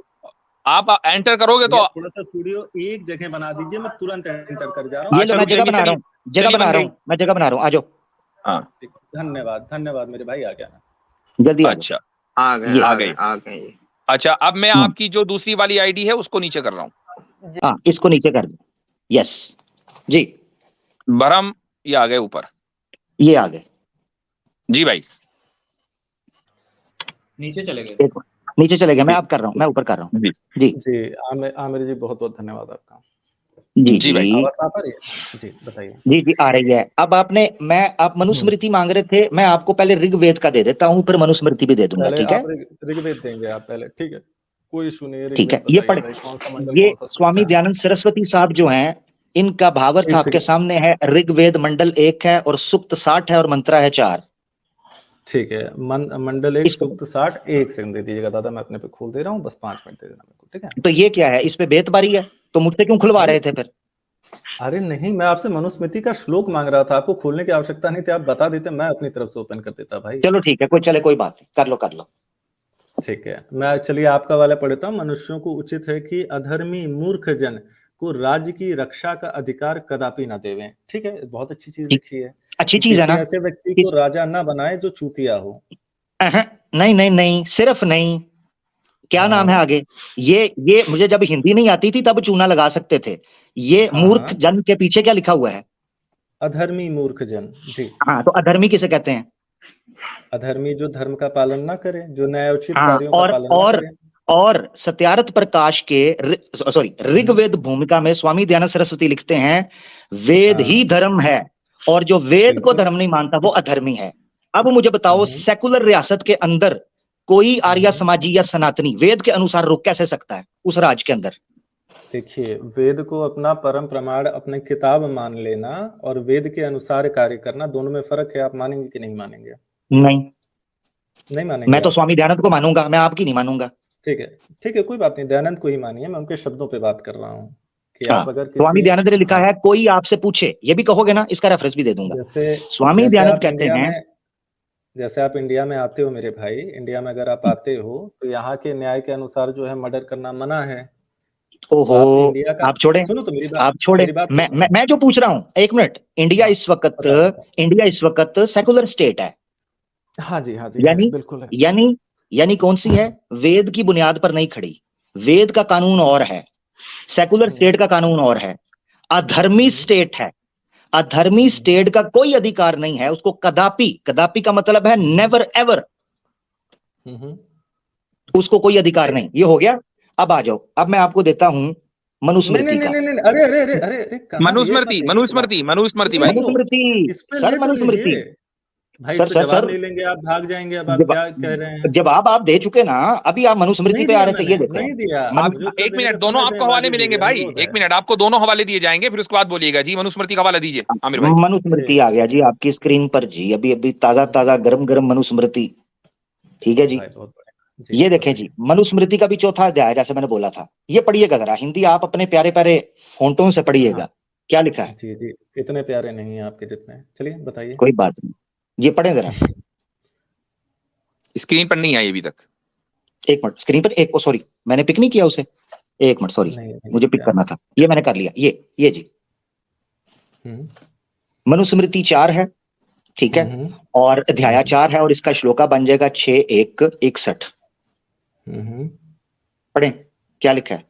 आप एंटर करोगे तो भैया, थोड़ा सा स्टूडियो एक जगह बना दीजिए, मैं तुरंत एंटर कर जा रहा ये हूँ। लो मैं जगह बना रहा हूँ, जगह चलिए बना बन रहा गई। हूँ, मैं जगह बना रहा हूँ, आ जाओ हाँ ठीक है, धन्यवाद धन्यवाद मेरे भाई, आ गया ना। जल्दी आ जाओ। अच्छा आ गए ये आ आ गए गई। आ गए ये। अच्छा अब मैं आपकी जो दूसरी वाली आईडी है उसको नीचे कर रहा हूँ। हाँ इसको नीचे कर दो। यस जी, बरम ये आ गए ऊपर। ये आ गए जी भाई नीचे चले गए। एक मिनट, नीचे चले गए, मैं अब कर रहा हूँ, मैं ऊपर कर रहा हूँ। जी जी जी आमिर जी बहुत बहुत धन्यवाद आपका। जी जी भाई। आवाज आ रही है? जी बताइए। जी जी आ रही है। अब आप मनुस्मृति मांग रहे थे, मैं आपको पहले ऋग्वेद का दे देता हूँ, फिर मनुस्मृति भी दे दूंगा, पहले ठीक है? आप ऋग्वेद देंगे आप पहले, ठीक है, कोई इशू नहीं है। ठीक है, ऋग्वेद ये बताइए पढ़, भाई, कौन सा मंडल ये कौन सा स्वामी सूक्त है? दयानंद सरस्वती साहब जो हैं, इनका भावार्थ एक आपके सेकंड। सामने है। ऋग्वेद मंडल 1 है और सूक्त 60 है और मंत्रा है 4। ठीक है, मंडल 1 इसको सूक्त 60। एक सेकंड दे दीजिएगा दादा, मैं अपने पे खोल दे रहा हूँ, बस 5 मिनट दे देना मेरे को, ठीक है? तो ये क्या है, इस पे बेतबारी है, तो मुझसे क्यों खुलवा रहे थे फिर? अरे नहीं, मैं आपसे मनुस्मृति का श्लोक मांग रहा था, आपको खोलने की आवश्यकता नहीं थी, आप बता देते, मैं अपनी तरफ से ओपन कर देता भाई। चलो ठीक है, कोई बात नहीं, कर लो। ठीक है, मैं चलिए आपका वाला पढ़ता हूँ। मनुष्यों को उचित है कि अधर्मी मूर्ख जन को राज्य की रक्षा का अधिकार कदापि न देवें। ठीक है, बहुत अच्छी चीज लिखी है। अच्छी चीज है किसी ना? ऐसे व्यक्ति को राजा न बनाए जो चूतिया हो। नहीं, सिर्फ नहीं, क्या नाम है आगे? ये मुझे जब हिंदी नहीं आती थी तब चूना लगा सकते थे। ये मूर्ख जन के पीछे क्या लिखा हुआ है? अधर्मी मूर्ख जन। जी। हाँ, तो अधर्मी किसे कहते हैं? अधर्मी जो धर्म का पालन ना करे, जो न्यायोचित हाँ, कार्यों का पालन ना करे। और सत्यार्थ प्रकाश के ऋग्वेद भूमिका में स्वामी दयानंद सरस्वती लिखते हैं, वेद ही धर्म है, और जो वेद को धर्म नहीं मानता वो अधर्मी है। अब मुझे बताओ, सेकुलर रियासत के अंदर कोई आर्य समाजी या सनातनी वेद के अनुसार रुक कैसे सकता है उस राज के अंदर? देखिए, वेद को अपना परम प्रमाण, अपने किताब मान लेना और वेद के अनुसार कार्य करना, दोनों में फर्क है। आप मानेंगे कि नहीं मानेंगे? नहीं मानेंगे। मैं तो स्वामी दयानंद को मानूंगा, मैं आपकी नहीं मानूंगा। ठीक है, कोई बात नहीं, दयानंद को ही मानिए, मैं उनके शब्दों पे बात कर रहा हूँ कि आप अगर स्वामी दयानंद ने लिखा है, कोई आपसे पूछे, ये भी कहोगे ना, इसका रेफरेंस भी दे दूंगा। स्वामी दयानंद कहते हैं, जैसे आप इंडिया में आते हो मेरे भाई, इंडिया में अगर आप आते हो तो यहाँ के न्याय के अनुसार जो है मर्डर करना मना है। ओहो, आप छोड़े, सुनो तो मेरी बात, आप छोड़े, मैं जो पूछ रहा हूँ, एक मिनट, इंडिया इस वक्त सेकुलर स्टेट है। हाँ जी, बिल्कुल है। यानी कौन सी है? वेद की बुनियाद पर नहीं खड़ी। वेद का कानून और है, सेकुलर स्टेट का कानून और है। अधर्मी स्टेट है। अधर्मी स्टेट का कोई अधिकार नहीं है, उसको कदापि का मतलब है नेवर एवर, उसको कोई अधिकार नहीं। ये हो गया। अब आ जाओ, अब मैं आपको देता हूं मनुस्मृति का। अरे मनुस्मृति भाई, सर नहीं लेंगे, आप भाग जाएंगे। अब आप क्या कह रहे हैं? जवाब आप दे चुके ना, अभी आप मनुस्मृति पे आ रहे थे। ये देखो, नहीं दिया। एक मिनट, दोनों आपको हवाले मिलेंगे भाई, एक मिनट, आपको दोनों हवाले दिए जाएंगे, फिर उसके बाद बोलिएगा जी। मनुस्मृति का हवाला दीजिए आमिर भाई। मनुस्मृति आ गया जी आपकी स्क्रीन पर जी, अभी ताजा गरम मनुस्मृति। ठीक है जी, ये देखें जी, मनुस्मृति का भी चौथा अध्याय है, जैसे मैंने बोला था। ये पढ़िएगा जरा, हिंदी आप अपने प्यारे प्यारे फोंटों से पढ़िएगा। क्या लिखा है? जी, इतने प्यारे नहीं है आपके जितने। चलिए बताइए। कोई बात नहीं, ये पढ़े जरा। स्क्रीन पर नहीं आई अभी तक। एक मिनट, स्क्रीन पर सॉरी, मैंने पिक नहीं किया उसे। एक मिनट, सॉरी, मुझे पिक करना था। ये मैंने कर लिया। ये जी, मनुस्मृति 4 है, ठीक है, और अध्याय 4 है, और इसका श्लोका बन जाएगा 6:1:61। पढ़ें, क्या लिखा है?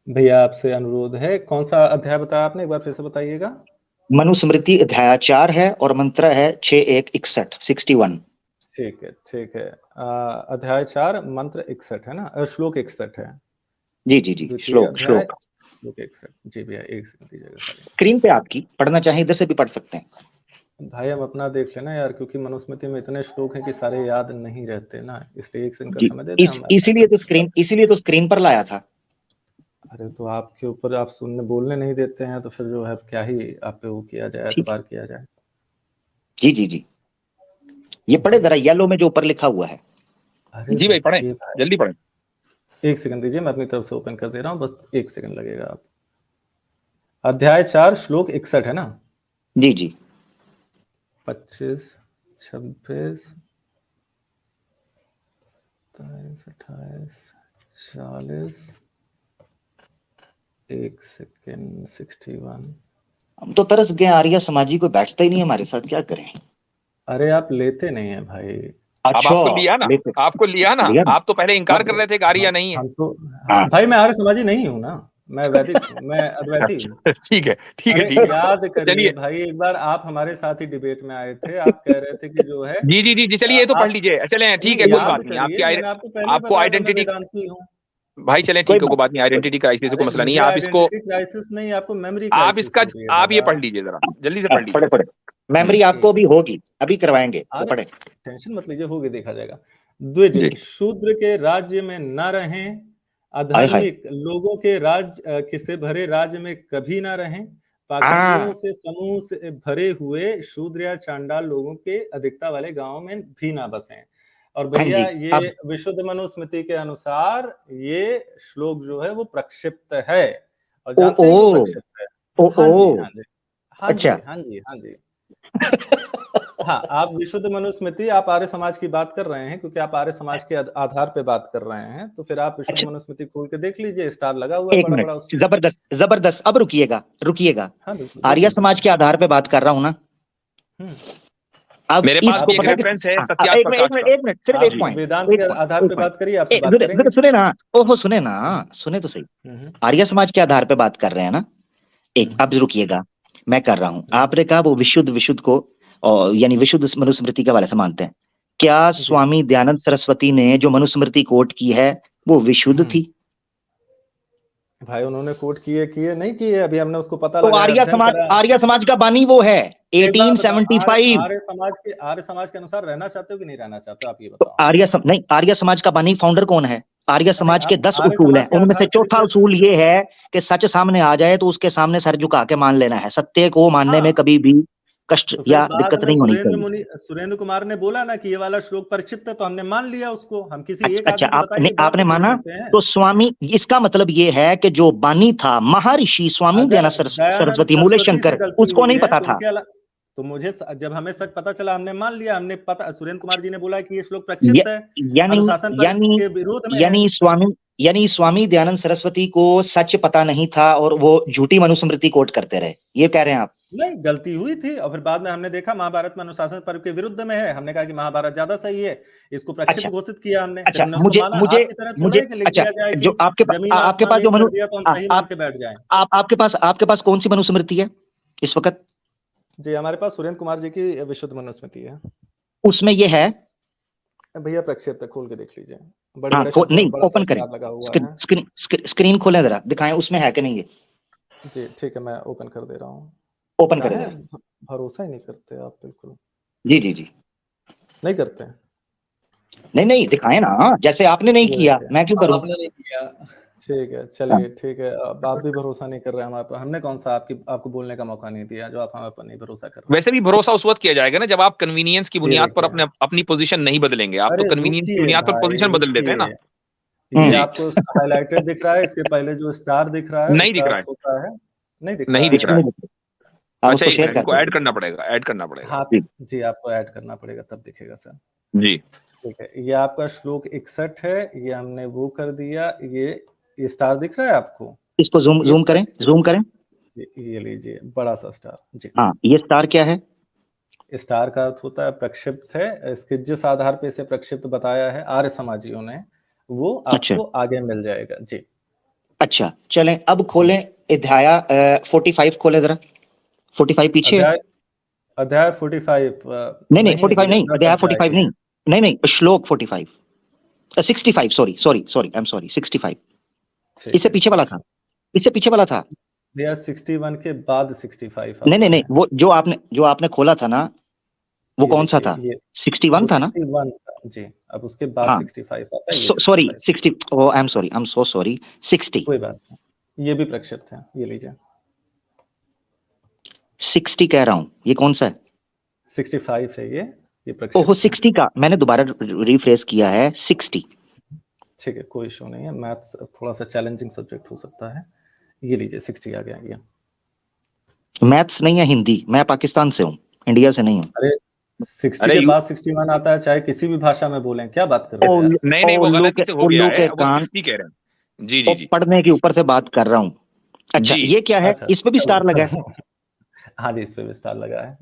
भैया आपसे अनुरोध है, कौन सा अध्याय बताया आपने, एक बार फिर से बताइएगा। मनुस्मृति अध्याय 4 है और मंत्र है 6:1:61। ठीक है। अध्याय 4 मंत्र 61 है ना, श्लोक 61 है। जी, श्लोक 61। जी भैया, एक सेकंड दीजिएगा। स्क्रीन पे आपकी, पढ़ना चाहे इधर से भी पढ़ सकते हैं भाई। हम अपना देख लेना यार, क्योंकि मनुस्मृति में इतने श्लोक हैं कि सारे याद नहीं रहते ना, इसलिए एक सेकंड का समय देते हैं। इसीलिए तो स्क्रीन पर लाया था। अरे तो आपके ऊपर, आप बोलने नहीं देते हैं, तो फिर जो है क्या ही आप पे वो किया जाए, एतबार किया जाए। जी, ये पढ़े जरा, येलो में जो ऊपर लिखा हुआ है। जी भाई, पढ़ें, जल्दी पढ़ें। एक सेकंड दीजिए, मैं अपनी तरफ से ओपन कर दे रहा हूँ, बस एक सेकंड लगेगा। आप अध्याय 4 श्लोक 61 है ना? जी 25, 26, 27, 28, 40, एक सेकंड, 61। हम तो तरस गए, आर्य समाजी को बैठता ही नहीं हमारे साथ, क्या करें? अरे आप लेते नहीं है भाई। अच्छा, आपको लिया ना, आप तो पहले इनकार कर रहे थे कि आर्य नहीं है। तो भाई मैं आर्य समाजी नहीं हूँ ना, मैं वैदिक हूँ, मैं अद्वैती हूँ। ठीक है। याद करिए भाई, एक बार आप हमारे साथ ही डिबेट में आए थे, आप कह रहे थे कि जो है। जी, चलिए, ये तो पढ़ लीजिए। चले, ठीक है, कोई बात नहीं। आपको आइडेंटिटी भाई, चलें, ठीक है, कोई बात नहीं। आइडेंटिटी क्राइसिस को मसला नहीं है, आप इसको क्राइसिस नहीं, आपको मेमोरी आप ये पढ़ लीजिए जरा, जल्दी से पढ़ लीजिए। पढ़े मेमोरी आपको भी होगी, अभी करवाएंगे, तो पढ़े, टेंशन मत लीजिए, होगी, देखा जाएगा। द्विज, शूद्र के राज्य में न रहें, अधार्मिक लोगों के राज्य से भरे राज्य में कभी ना रहें, पाखंडियों से समूह से भरे हुए शूद्र या चांडाल लोगों के अधिकता वाले गांवों में भी ना बसें। और भैया ये विशुद्ध मनुस्मृति के अनुसार ये श्लोक जो है वो प्रक्षिप्त है, और जानते हैं कि प्रक्षिप्त है। हाँ जी। हाँ, आप विशुद्ध मनुस्मृति, आप आर्य समाज की बात कर रहे हैं, क्योंकि आप आर्य समाज के आधार पे बात कर रहे हैं, तो फिर आप विशुद्ध मनुस्मृति खोल के देख लीजिए, स्टार लगा हुआ है बड़ा। जबरदस्त। अब रुकिएगा। आर्य समाज के आधार पे बात कर रहा हूँ ना। अब मेरे पास एक रेफरेंस है सत्यार्थ प्रकाश का। एक मिनट, सिर्फ एक पॉइंट, वेदांत के आधार पे बात करिए, आपसे बात करेंगे। सुने तो सही। आर्य समाज के आधार पे बात कर रहे हैं ना। अब रुकिएगा, मैं कर रहा हूँ। आपने कहा वो विशुद्ध को और यानी विशुद्ध मनुस्मृति के हवाले से मानते हैं। क्या स्वामी दयानंद सरस्वती ने जो मनुस्मृति कोट की है वो विशुद्ध थी? भाई उन्होंने कोट किए नहीं किए, अभी हमने उसको पता तो लगाया, आर्य समाज का बानी वो है एक बात बताओ, 1875। आर्य समाज के अनुसार रहना चाहते हो कि नहीं रहना चाहते हो, आप ये तो बताओ। नहीं, आर्य समाज का बानी फाउंडर कौन है? आर्य समाज के 10 आर्य उसूल हैं, समाज के उनमें से आधार चौथा उसूल ये है कि सच सामने आ जाए तो उसके सामने सर झुका के मान लेना है। सत्य को मानने में कभी भी कष्ट तो फिर या बाद दिक्कत में नहीं होनी चाहिए। सुरेंद्र कुमार ने बोला ना कि ये वाला श्लोक परिचित है, तो हमने मान लिया उसको। हम किसी एक अच्छा, आदमी को बताइए, बात आपने को थोड़ी माना, करते हैं। तो स्वामी, इसका मतलब ये है कि जो बानी था महर्षि स्वामी अगर दयानंद दयानंद सरस्वती मूल सरस्वती से शंकर, गलती उसको हुई नहीं है पता तो था। उनके तो मुझे जब हमें सच पता चला, हमने मान लिया, हमने पता, सुरेंद्र कुमार जी ने बोला कि ये श्लोक प्रक्षिप्त है, अनुशासन पर के विरोध में है। यानी स्वामी दयानंद सरस्वती को सच पता नहीं था और वो झूठी मनुस्मृति कोट करते रहे, ये कह रहे हैं आप? नहीं, गलती हुई थी और फिर बाद में हमने देखा महाभारत में अनुशासन पर्व के विरुद्ध में है, हमने कहा कि महाभारत ज्यादा सही है, इसको प्रक्षिप्त घोषित किया हमने। अच्छा, फिर हमने उसको माना। आपकी तरह थोड़ा है कि लिख दिया जाए जो कि आपके पास जो कर दिया तो हम सही मान के बैठ जाएं। आपके पास कौन सी मनुस्मृति है इस वक्त? जी, हमारे पास सुरेंद्र कुमार जी की विशुद्ध मनुस्मृति है। उसमें ये है भैया, प्रक्षेप तक खोल के देख लीजिए, नहीं, ओपन करें, लगा हुआ है। स्क्रीन खोलें जरा, दिखाएं उसमें है कि नहीं। ये जी ठीक है, मैं ओपन कर दे रहा हूँ। ओपन करें जरा। भरोसा ही नहीं करते आप, बिल्कुल जी नहीं करते। नहीं दिखाएं ना, जैसे आपने नहीं किया मैं क्यों करूं? आपने नहीं किया। ठीक है, चलिए ठीक है। अब आप भी भरोसा नहीं कर रहे हैं हमारे पर, हमने कौन सा आपको बोलने का मौका नहीं दिया जो आप हमारे पर नहीं भरोसा कर रहे। वैसे भी भरोसा उस वक्त किया जाएगा ना जब आप कन्वीनियंस की बुनियाद पर अपनी पोजीशन नहीं बदलेंगे। आप तो कन्वीनियंस की बुनियाद पर पोजीशन बदल देते हैं ना। ये आपको हाईलाइटेड दिख रहा है, इसके पहले जो स्टार दिख रहा है नहीं दिख रहा है, होता है, नहीं दिख रहा है। अच्छा, एक मिनट, इनको ऐड करना पड़ेगा। हाँ जी, आपको ऐड करना पड़ेगा तब दिखेगा सर। जी ठीक है, ये आपका श्लोक 61 है, ये हमने वो कर दिया। ये स्टार दिख रहा है आपको? इसको जूम करें। ये लीजिए, बड़ा सा स्टार जी। हाँ, ये स्टार क्या है? स्टार का अर्थ होता है प्रक्षिप्त है। इसके जिस आधार पे इसे प्रक्षिप्त बताया है आर्य समाजियों ने, वो आपको आगे मिल जाएगा जी। अच्छा, चलें अब खोलें अध्याय 45 खोलें जरा। 45 पीछे अध्याय 45 नहीं 45 नहीं, अध्याय 45 नहीं श्लोक 45 65 सॉरी आई एम सॉरी 65 इससे पीछे वाला था, भैया 61 के बाद 65 नहीं वो जो आपने खोला था ना, वो कौन सा था? 61 था ना? 61 जी। अब उसके बाद 65 आता है। Sorry 60, oh I am so sorry 60। कोई बात नहीं, ये भी प्रक्षिप्त है, ये लीजिए। 60 कह रहा हूं, ये कौन सा है? 65 है ये प्रक्षिप्त। ओहो 60 का मैंने दोबारा रिफ्रेश किया है, 60। ठीक है, कोई इशू नहीं है, मैथ्स थोड़ा सा चैलेंजिंग सब्जेक्ट हो सकता है। ये लीजिए 60 आ गया। ये मैथ्स नहीं है, हिंदी। मैं पाकिस्तान से हूँ, इंडिया से नहीं हूँ। अरे 60 के बाद 61 आता है, चाहे किसी भी भाषा में बोलें। क्या बात कर रहे हैं? नहीं वो गलती से हो गया है, वो 60 कह रहे हैं। जी पढ़ने के ऊपर से बात कर रहा हूँ। अच्छा, ये क्या है? इस पे भी स्टार लगा है? हाँ जी, इस पे भी स्टार लगा है।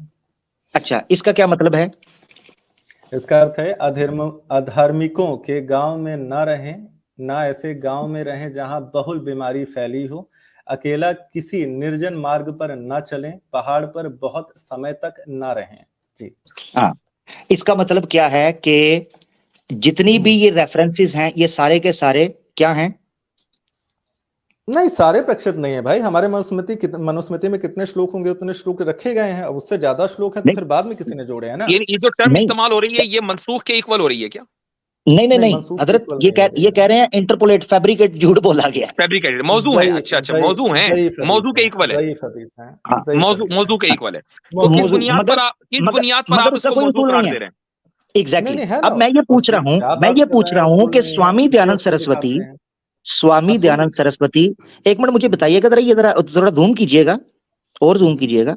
अच्छा, इसका क्या मतलब है? इसका अर्थ है अधार्मिकों के गांव में न रहें, ना ऐसे गांव में रहें जहां बहुल बीमारी फैली हो, अकेला किसी निर्जन मार्ग पर न चलें, पहाड़ पर बहुत समय तक न रहें जी। हाँ, इसका मतलब क्या है कि जितनी भी ये रेफरेंसेस हैं, ये सारे के सारे क्या हैं? नहीं, सारे प्रक्षिप्त नहीं है भाई। हमारे मनुस्मृति में कितने श्लोक होंगे उतने श्लोक रखे गए हैं। अब उससे ज्यादा श्लोक है तो फिर बाद में किसी ने जोड़े हैं ना। ये जो टर्म इस्तेमाल हो रही है, ये मनसूख के इक्वल हो रही है क्या? नहीं हजरत, ये कह रहे हैं इंटरपोलेट, फैब्रिकेट, झूठ बोला गया। फैब्रिकेटेड मौजू है। अच्छा मौजू है, मौजू के इक्वल है। मौजू के इक्वल है। तो किस बुनियाद पर आप इसको मौजू करार दे रहे हैं? एग्जैक्टली। अब मैं ये पूछ रहा हूँ कि स्वामी दयानंद सरस्वती, एक मिनट मुझे बताइएगा जरा, ये जरा जूम कीजिएगा, और जूम कीजिएगा।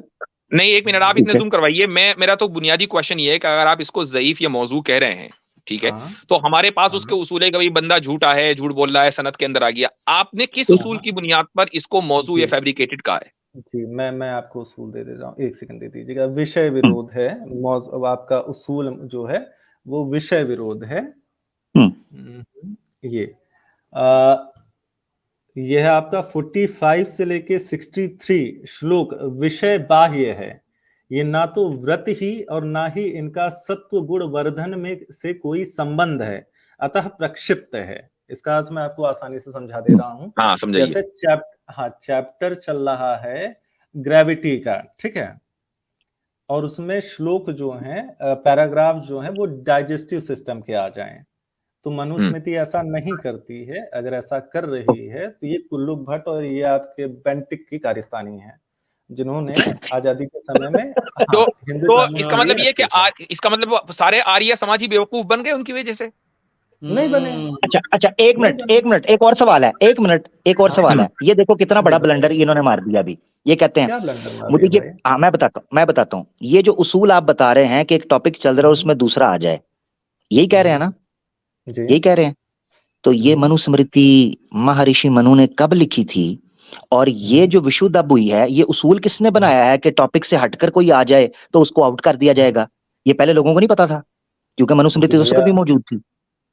नहीं, एक मिनट, आप इतने जूम करवाइए। मेरा तो बुनियादी क्वेश्चन ये है कि अगर आप इसको ज़ईफ या मौजू कह रहे हैं, ठीक है, तो हमारे पास उसके उसूल है कि भाई बंदा झूठा है, झूठ बोल रहा है, सनद के अंदर आ गया। आपने किस उसूल की बुनियाद पर इसको मौजू या फैब्रिकेटेड कहा है? जी, मैं आपको उसूल दे रहा हूँ, एक सेकंड दे दीजिएगा। विषय विरोध है। आपका उसूल जो है वो विषय विरोध है। ये यह आपका 45 से लेके 63 श्लोक विषय बाह्य है। ये ना तो व्रत ही और ना ही इनका सत्व गुण वर्धन में से कोई संबंध है, अतः प्रक्षिप्त है। इसका अर्थ मैं आपको आसानी से समझा दे रहा हूं। हाँ समझाइए। जैसे चैप्टर चल रहा है ग्रेविटी का, ठीक है, और उसमें श्लोक जो है, पैराग्राफ जो है वो डाइजेस्टिव सिस्टम के आ जाएं, तो मनुस्मृति ऐसा नहीं करती है। अगर ऐसा कर रही है तो ये कुल्लुक भट्ट और ये आपके बेंटिक की कारस्तानी है, जिन्होंने आजादी के समय में तो हिंदू इसका मतलब ये कि इसका मतलब सारे आर्य समाजी बेवकूफ बन गए उनकी वजह से? नहीं बने। अच्छा एक मिनट एक और सवाल है, एक और सवाल है। ये देखो कितना बड़ा ब्लंडर इन्होंने मार दिया अभी। ये कहते हैं मुझे ये, हाँ मैं बताता हूँ, ये जो उसूल आप बता रहे हैं कि एक टॉपिक चल रहा है उसमें दूसरा आ जाए, यही कह रहे हैं ना? यही कह रहे हैं। तो ये मनुस्मृति महर्षि मनु ने कब लिखी थी, और ये जो विशुद्ध अब हुई है, ये उसूल किसने बनाया है कि टॉपिक से हटकर कोई आ जाए तो उसको आउट कर दिया जाएगा? ये पहले लोगों को नहीं पता था, क्योंकि मनुस्मृति तो उस वक्त भी मौजूद थी।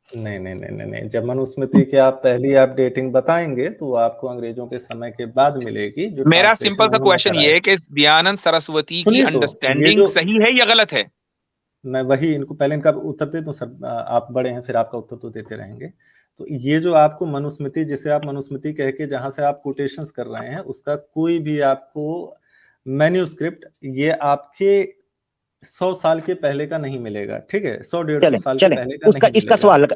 नहीं, जब मनुस्मृति की आप पहली अपडेटिंग बताएंगे तो आपको अंग्रेजों के समय के बाद मिलेगी। जो मेरा सिंपल सा क्वेश्चन ये है कि दयानंद सरस्वती की अंडरस्टैंडिंग सही है या गलत है? मैं वही इनको पहले इनका उत्तर दे दूं सर, आप बड़े हैं फिर आपका उत्तर तो देते रहेंगे। तो ये जो आपको मनुस्मृति, जिसे आप मनुस्मृति कह के जहां से आप कोटेशंस कर रहे हैं, उसका कोई भी आपको मैन्यूस्क्रिप्ट ये आपके 100 साल के पहले का नहीं मिलेगा, ठीक है? 100-150 साल के पहले का उसका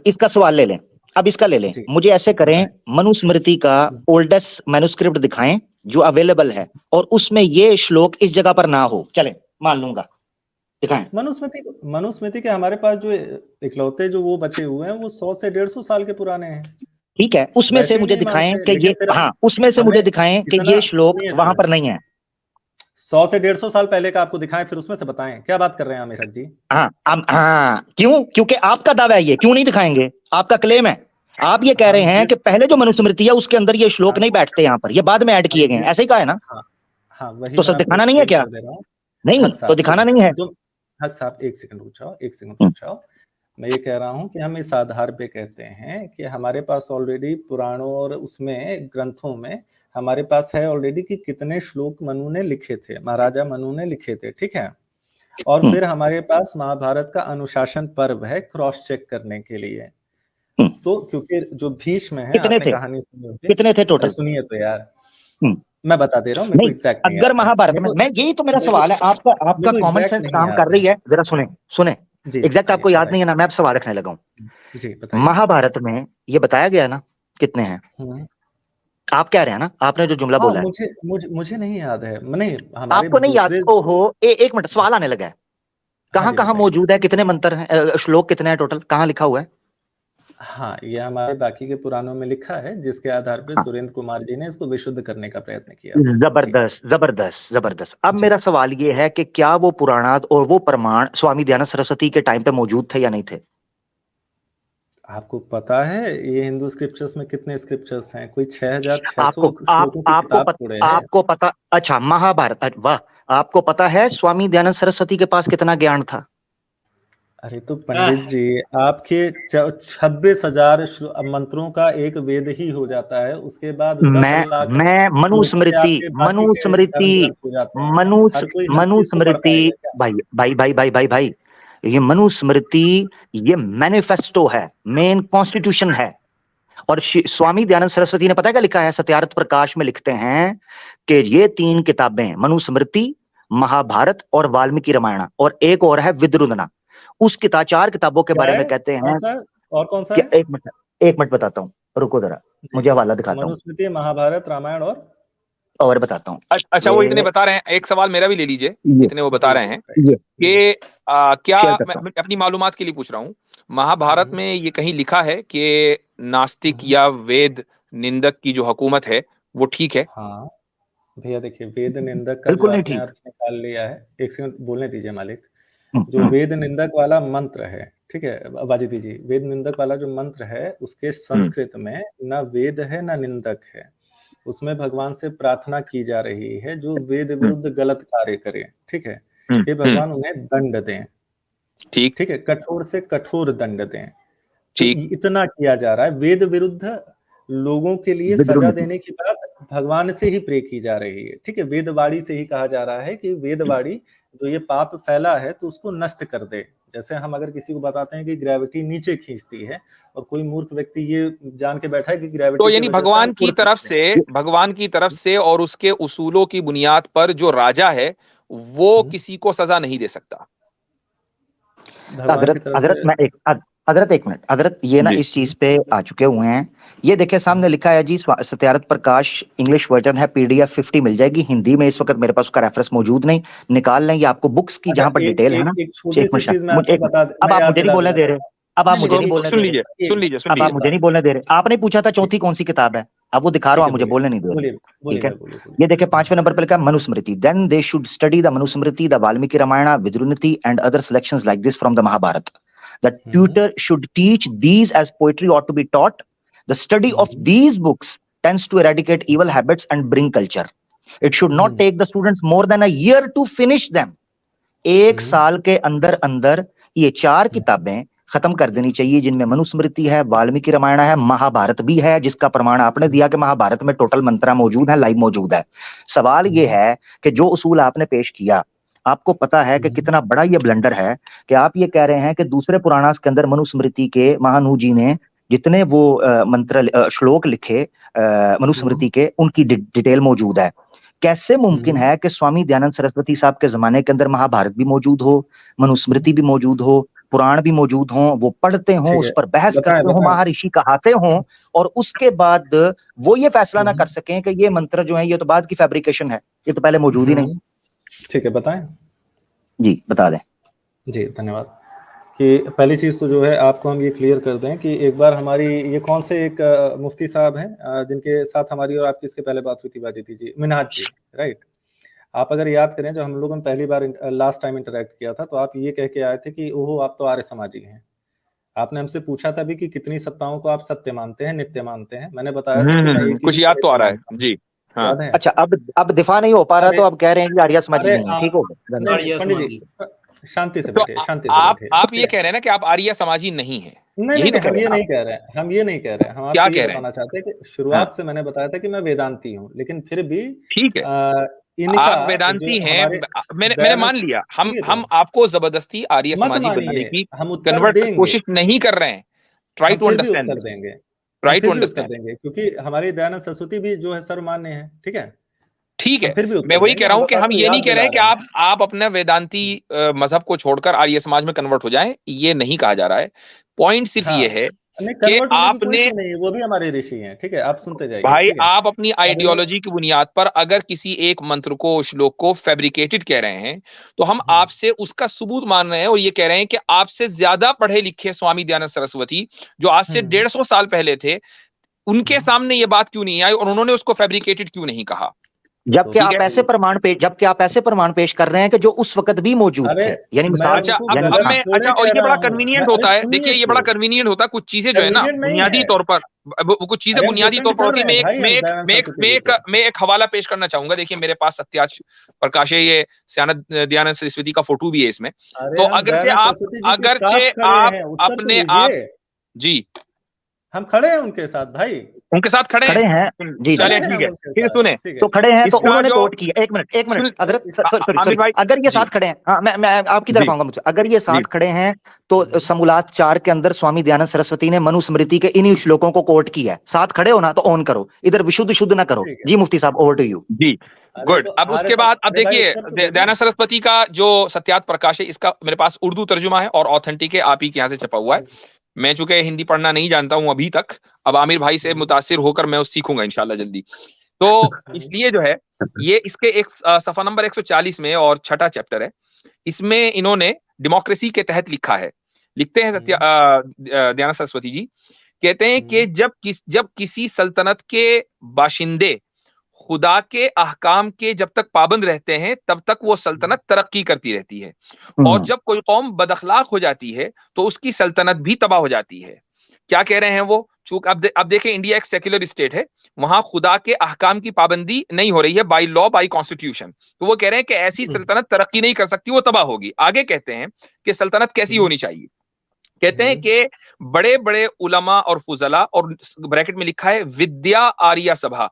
इसका सवाल ले लें। अब इसका ले लें। मुझे ऐसे करें, मनुस्मृति का ओल्डेस्ट मैन्यूस्क्रिप्ट दिखाएं जो अवेलेबल है, और उसमें ये श्लोक इस जगह पर ना हो, चले मान लूंगा, दिखाएं। मनुस्मृति के हमारे पास जो इकलौते जो वो बचे हुए हैं वो 100 से 150 साल के पुराने हैं। ठीक है, उसमें से मुझे दिखाएं कि ये, हाँ उसमें से मुझे दिखाएं कि ये श्लोक वहां पर नहीं है। 100 से 150 साल पहले का आपको दिखाएं, फिर उसमें से बताएं। क्या बात कर रहे हैं आमिर जी? हाँ क्यों? क्योंकि आपका दावा है, ये क्यों नहीं दिखाएंगे? आपका क्लेम है, आप ये कह रहे हैं कि पहले जो मनुस्मृति है उसके अंदर ये श्लोक नहीं बैठते, यहाँ पर ये बाद में ऐड किए गए, ऐसे ही कहा है ना? तो सब दिखाना नहीं है क्या? नहीं तो दिखाना नहीं है। हक साहब एक सेकंड रुक जाओ। मैं ये कह रहा हूं कि हम इस आधार पे कहते हैं कि हमारे पास ऑलरेडी पुराणों और उसमें ग्रंथों में हमारे पास है ऑलरेडी कि कितने श्लोक मनु ने लिखे थे, महाराजा मनु ने लिखे थे, ठीक है? और फिर हमारे पास महाभारत का अनुशासन पर्व है क्रॉस चेक करने के लिए। तो क्योंकि जो भीष्म है, आपने कहानी सुनी होगी, कितने थे टोटल? सुनिए तो यार, मैं बता दे रहा हूँ, मेरे को एग्जैक्ट नहीं अगर महाभारत में, मैं यही तो मेरा सवाल है, आपका कॉमन सेंस काम कर रही है, जरा सुने एग्जैक्ट आपको याद नहीं है ना, मैं अब सवाल रखने लगा हूँ। महाभारत में ये बताया गया ना कितने हैं? आप कह रहे हैं ना, आपने जो जुमला बोला है मुझे नहीं याद है। नहीं, आपको नहीं याद? ओहो, एक मिनट, सवाल आने लगा है। कहाँ मौजूद है, कितने मंत्र हैं, श्लोक कितने हैं टोटल, कहाँ लिखा हुआ है? हाँ, ये हमारे बाकी के पुराणों में लिखा है, जिसके आधार पे सुरेंद्र कुमार जी ने इसको विशुद्ध करने का प्रयत्न किया। जबरदस्त। अब मेरा सवाल ये है कि क्या वो पुराणात और वो प्रमाण स्वामी दयानंद सरस्वती के टाइम पे मौजूद थे या नहीं थे? आपको पता है ये हिंदू स्क्रिप्चर्स में कितने स्क्रिप्चर्स हैं? कोई 6600 आपको पता? अच्छा, महाभारत, वाह, आपको पता है स्वामी दयानंद सरस्वती के पास कितना ज्ञान था? अरे तो पंडित जी, आपके 26,000 मंत्रों का एक वेद ही हो जाता है, उसके बाद मैं मनुस्मृति भाई, ये मनुस्मृति ये मैनिफेस्टो है, मेन कॉन्स्टिट्यूशन है। और स्वामी दयानंद सरस्वती ने पता है क्या लिखा है? सत्यार्थ प्रकाश में लिखते हैं कि ये 3 किताबें, मनुस्मृति, महाभारत और वाल्मीकि रामायण, और एक और है विद्रुदना, उस 4 किताबों के बारे में कहते हैं। और कौन सा? एक मिनट बताता हूँ, रुको जरा, मुझे हवाला दिखाता हूँ। मनुस्मृति, महाभारत, रामायण और बताता हूँ। अच्छा, वो इतने बता रहे हैं, एक सवाल मेरा भी ले लीजिए, इतने वो बता रहे हैं कि क्या, मैं अपनी मालूमात के लिए पूछ रहा हूँ, महाभारत में ये कहीं लिखा है कि नास्तिक या वेद निंदक की जो हुकूमत है वो ठीक है? हाँ भैया, देखिए, वेद निंदक का जो आपने अर्थ निकाल लिया है, एक सेकंड बोलने दीजिए मालिक। जो वेद निंदक वाला मंत्र है, ठीक है अबाजित जी, वेद निंदक वाला जो मंत्र है उसके संस्कृत में ना वेद है ना निंदक है, उसमें भगवान से प्रार्थना की जा रही है जो वेद विरुद्ध गलत कार्य करे, ठीक है, ये भगवान उन्हें दंड दें, ठीक है, कठोर से कठोर दंड दें। ठीक, इतना किया जा रहा है। वेद विरुद्ध लोगों के लिए सजा देने की बात भगवान से ही प्रे की जा रही है, ठीक है। वेदवाणी से ही कहा जा रहा है कि वेदवाणी जो ये पाप फैला है तो उसको नष्ट कर दे। जैसे हम अगर किसी को बताते हैं कि ग्रेविटी नीचे खींचती है और कोई मूर्ख व्यक्ति ये जान के बैठा है कि ग्रेविटी तो यानी भगवान की तरफ से और उसके उसूलों की बुनियाद पर जो राजा है वो किसी को सजा नहीं दे सकता। हजरत एक मिनट, हजरत ये ना इस चीज पे आ चुके हुए हैं। ये देखिए सामने लिखा है जी, सत्यारथ प्रकाश इंग्लिश वर्जन है, पीडीएफ 50 मिल जाएगी। हिंदी में इस वक्त मेरे पास उसका रेफरेंस मौजूद नहीं, निकाल लेंगे आपको बुक्स की जहां पर डिटेल है ना। अब आप मुझे नहीं बोलने दे रहे, अब आप मुझे नहीं बोलने दे रहे, सुन लीजिए अब आप मुझे नहीं बोलने दे रहे। आपने पूछा था चौथी कौन सी किताब है, अब वो दिखा रहा हूं, आप मुझे बोलने नहीं दे रहे, ठीक है। ये देखिए 5वें नंबर पर लिखा है Manusmriti, then they should study the Manusmriti, the Valmiki Ramayana, Vidurniti and other selections like this from the Mahabharata. The tutor should teach these as poetry ought to be taught. The study of these books tends to eradicate evil habits and bring culture. It should not take the students more than a year to finish them. एक साल के अंदर अंदर ये 4 किताबें खत्म कर देनी चाहिए, जिनमें मनुस्मृति है, वाल्मीकि रामायण है, महाभारत भी है, जिसका प्रमाण आपने दिया कि महाभारत में टोटल मंत्रा मौजूद है, लाइव मौजूद है। सवाल ये है कि जो उसूल आपने पेश किया, आपको पता है कि कितना बड़ा ये ब्लंडर है कि आप ये कह रहे हैं कि दूसरे पुराणास के अंदर मनुस्मृति के महानु जी ने जितने वो मंत्र श्लोक लिखे मनुस्मृति के, उनकी डिटेल मौजूद है। कैसे मुमकिन है कि स्वामी दयानंद सरस्वती साहब के जमाने के अंदर महाभारत भी मौजूद हो, मनुस्मृति भी मौजूद हो, पुराण भी मौजूद हो, वो पढ़ते हों, उस पर बहस करते हों, महर्षि कहाते हों, और उसके बाद वो ये फैसला ना कर सकें कि ये मंत्र जो है ये तो बाद की फैब्रिकेशन है, ये तो पहले मौजूद ही नहीं। ठीक है, बताएं जी, बता दें जी। धन्यवाद। कि पहली चीज तो जो है आपको हम ये क्लियर कर दें कि एक बार हमारी ये कौन से एक मुफ्ती साहब हैं जिनके साथ हमारी और आपकी इसके पहले बात हुई थी बाजीती जी, मिनहाज जी, राइट। आप अगर याद करें जब हम लोगों ने पहली बार लास्ट टाइम इंटरेक्ट किया था तो आप ये कह के आए थे कि ओहो आप तो आर्य समाजी हैं। आपने हमसे पूछा था भी कि कितनी सत्ताओं को आप सत्य मानते हैं, नित्य मानते हैं। मैंने बताया था कि मैं कुछ याद तो आ रहा है जी। हाँ। अच्छा, अब दिफा नहीं हो पा रहा तो अब कह रहे हैं कि आर्य समाजी नहीं है, ठीक हो गया। पंडित जी शांति से तो बैठे, शांति से बैठे। आप ये कह रहे हैं ना कि आप आर्य समाजी नहीं है? नहीं, हम ये नहीं कह रहे हैं, हम ये नहीं कह रहे हैं। हम आपसे ये बताना चाहते हैं कि शुरुआत से मैंने बताया था कि मैं वेदांती हूँ, लेकिन फिर भी ठीक है आप वेदांती हैं, मैंने मान लिया। हम आपको जबरदस्ती आर्य समाजी बनाने की कन्वर्ट की कोशिश नहीं कर रहे हैं। ट्राई टू अंडरस्टैंड देंगे, ट्राई टू अंडरस्टैंड, क्योंकि हमारे दयानंद सरस्वती भी जो है सर्वमान्य है, ठीक है। ठीक है, मैं वही कह रहा हूं कि हम ये नहीं कह रहे हैं कि आप अपने वेदांती मजहब को छोड़कर आर्य समाज में कन्वर्ट हो जाएं, ये नहीं कहा जा रहा है। पॉइंट सिर्फ ये है कि आपने, वो भी हमारे ऋषि हैं, ठीक है, आप सुनते जाइए भाई। आप अपनी आइडियोलॉजी की बुनियाद पर अगर किसी एक मंत्र को, श्लोक को फैब्रिकेटेड कह रहे हैं तो हम आपसे उसका सबूत मान रहे हैं और ये कह रहे हैं कि आपसे ज्यादा पढ़े लिखे स्वामी दयानंद सरस्वती जो आज से 150 साल पहले थे, उनके सामने ये बात क्यों नहीं आई और उन्होंने उसको फैब्रिकेटेड क्यों नहीं कहा? जबकि आप ऐसे प्रमाण पेश कर रहे हैं कि जो उस वक्त भी मौजूद थे। यानी अच्छा, और ये बड़ा कन्वीनियंट होता है। देखिए ये बड़ा कन्वीनियंट होता है, कुछ चीजें जो है ना बुनियादी तौर पर, कुछ चीजें बुनियादी तौर पर होती है। मैं एक हवाला पेश करना चाहूंगा। देखिए मेरे पास सत्यार्थ प्रकाश है, ये सत्यानंद दयानंद सरस्वती का फोटो भी है इसमें। तो अगरचे आप अपने आप जी, हम खड़े हैं उनके साथ, भाई उनके साथ खड़े हैं जी, चलिए ठीक है, फिर सुने तो खड़े हैं तो उन्होंने कोट किया। एक मिनट अगर ये साथ खड़े हैं, हाँ मैं आपकी तरफ आऊंगा मुझे, अगर ये साथ खड़े हैं तो समूलात 4 के अंदर स्वामी दयानंद सरस्वती ने मनुस्मृति के इन्हीं श्लोकों को कोट किया है। साथ खड़े हो ना तो ऑन करो, इधर विशुद्ध शुद्ध ना करो। जी मुफ्ती साहब, ओवर टू यू जी। गुड। अब उसके बाद अब देखिए दयानंद सरस्वती का जो सत्यार्थ प्रकाश है, इसका मेरे पास उर्दू तर्जुमा है और ऑथेंटिक है, आप ही के यहाँ से छपा हुआ है। मैं चूंकि हिंदी पढ़ना नहीं जानता हूं अभी तक, अब आमिर भाई से मुतासिर होकर मैं उस सीखूंगा इंशाल्लाह जल्दी। तो इसलिए जो है ये इसके एक सफा नंबर 140 में और 6ठा चैप्टर है, इसमें इन्होंने डेमोक्रेसी के तहत लिखा है। लिखते हैं दयानंद सरस्वती जी, कहते हैं कि जब किसी सल्तनत के बाशिंदे खुदा के अहकाम के जब तक पाबंद रहते हैं तब तक वो सल्तनत तरक्की करती रहती है, और जब कोई कौम बदअखलाक हो जाती है तो उसकी सल्तनत भी तबाह हो जाती है। क्या कह रहे हैं वो? चूंकि अब देखें इंडिया एक सेक्युलर स्टेट है, वहां खुदा के अहकाम की पाबंदी नहीं हो रही है बाय लॉ, बाय कॉन्स्टिट्यूशन, तो वो कह रहे हैं कि ऐसी सल्तनत तरक्की नहीं कर सकती, वो तबाह होगी। आगे कहते हैं कि सल्तनत कैसी होनी चाहिए, कहते हैं कि बड़े बड़े उलमा और फुजला, और ब्रैकेट में लिखा है विद्या आर्या सभा,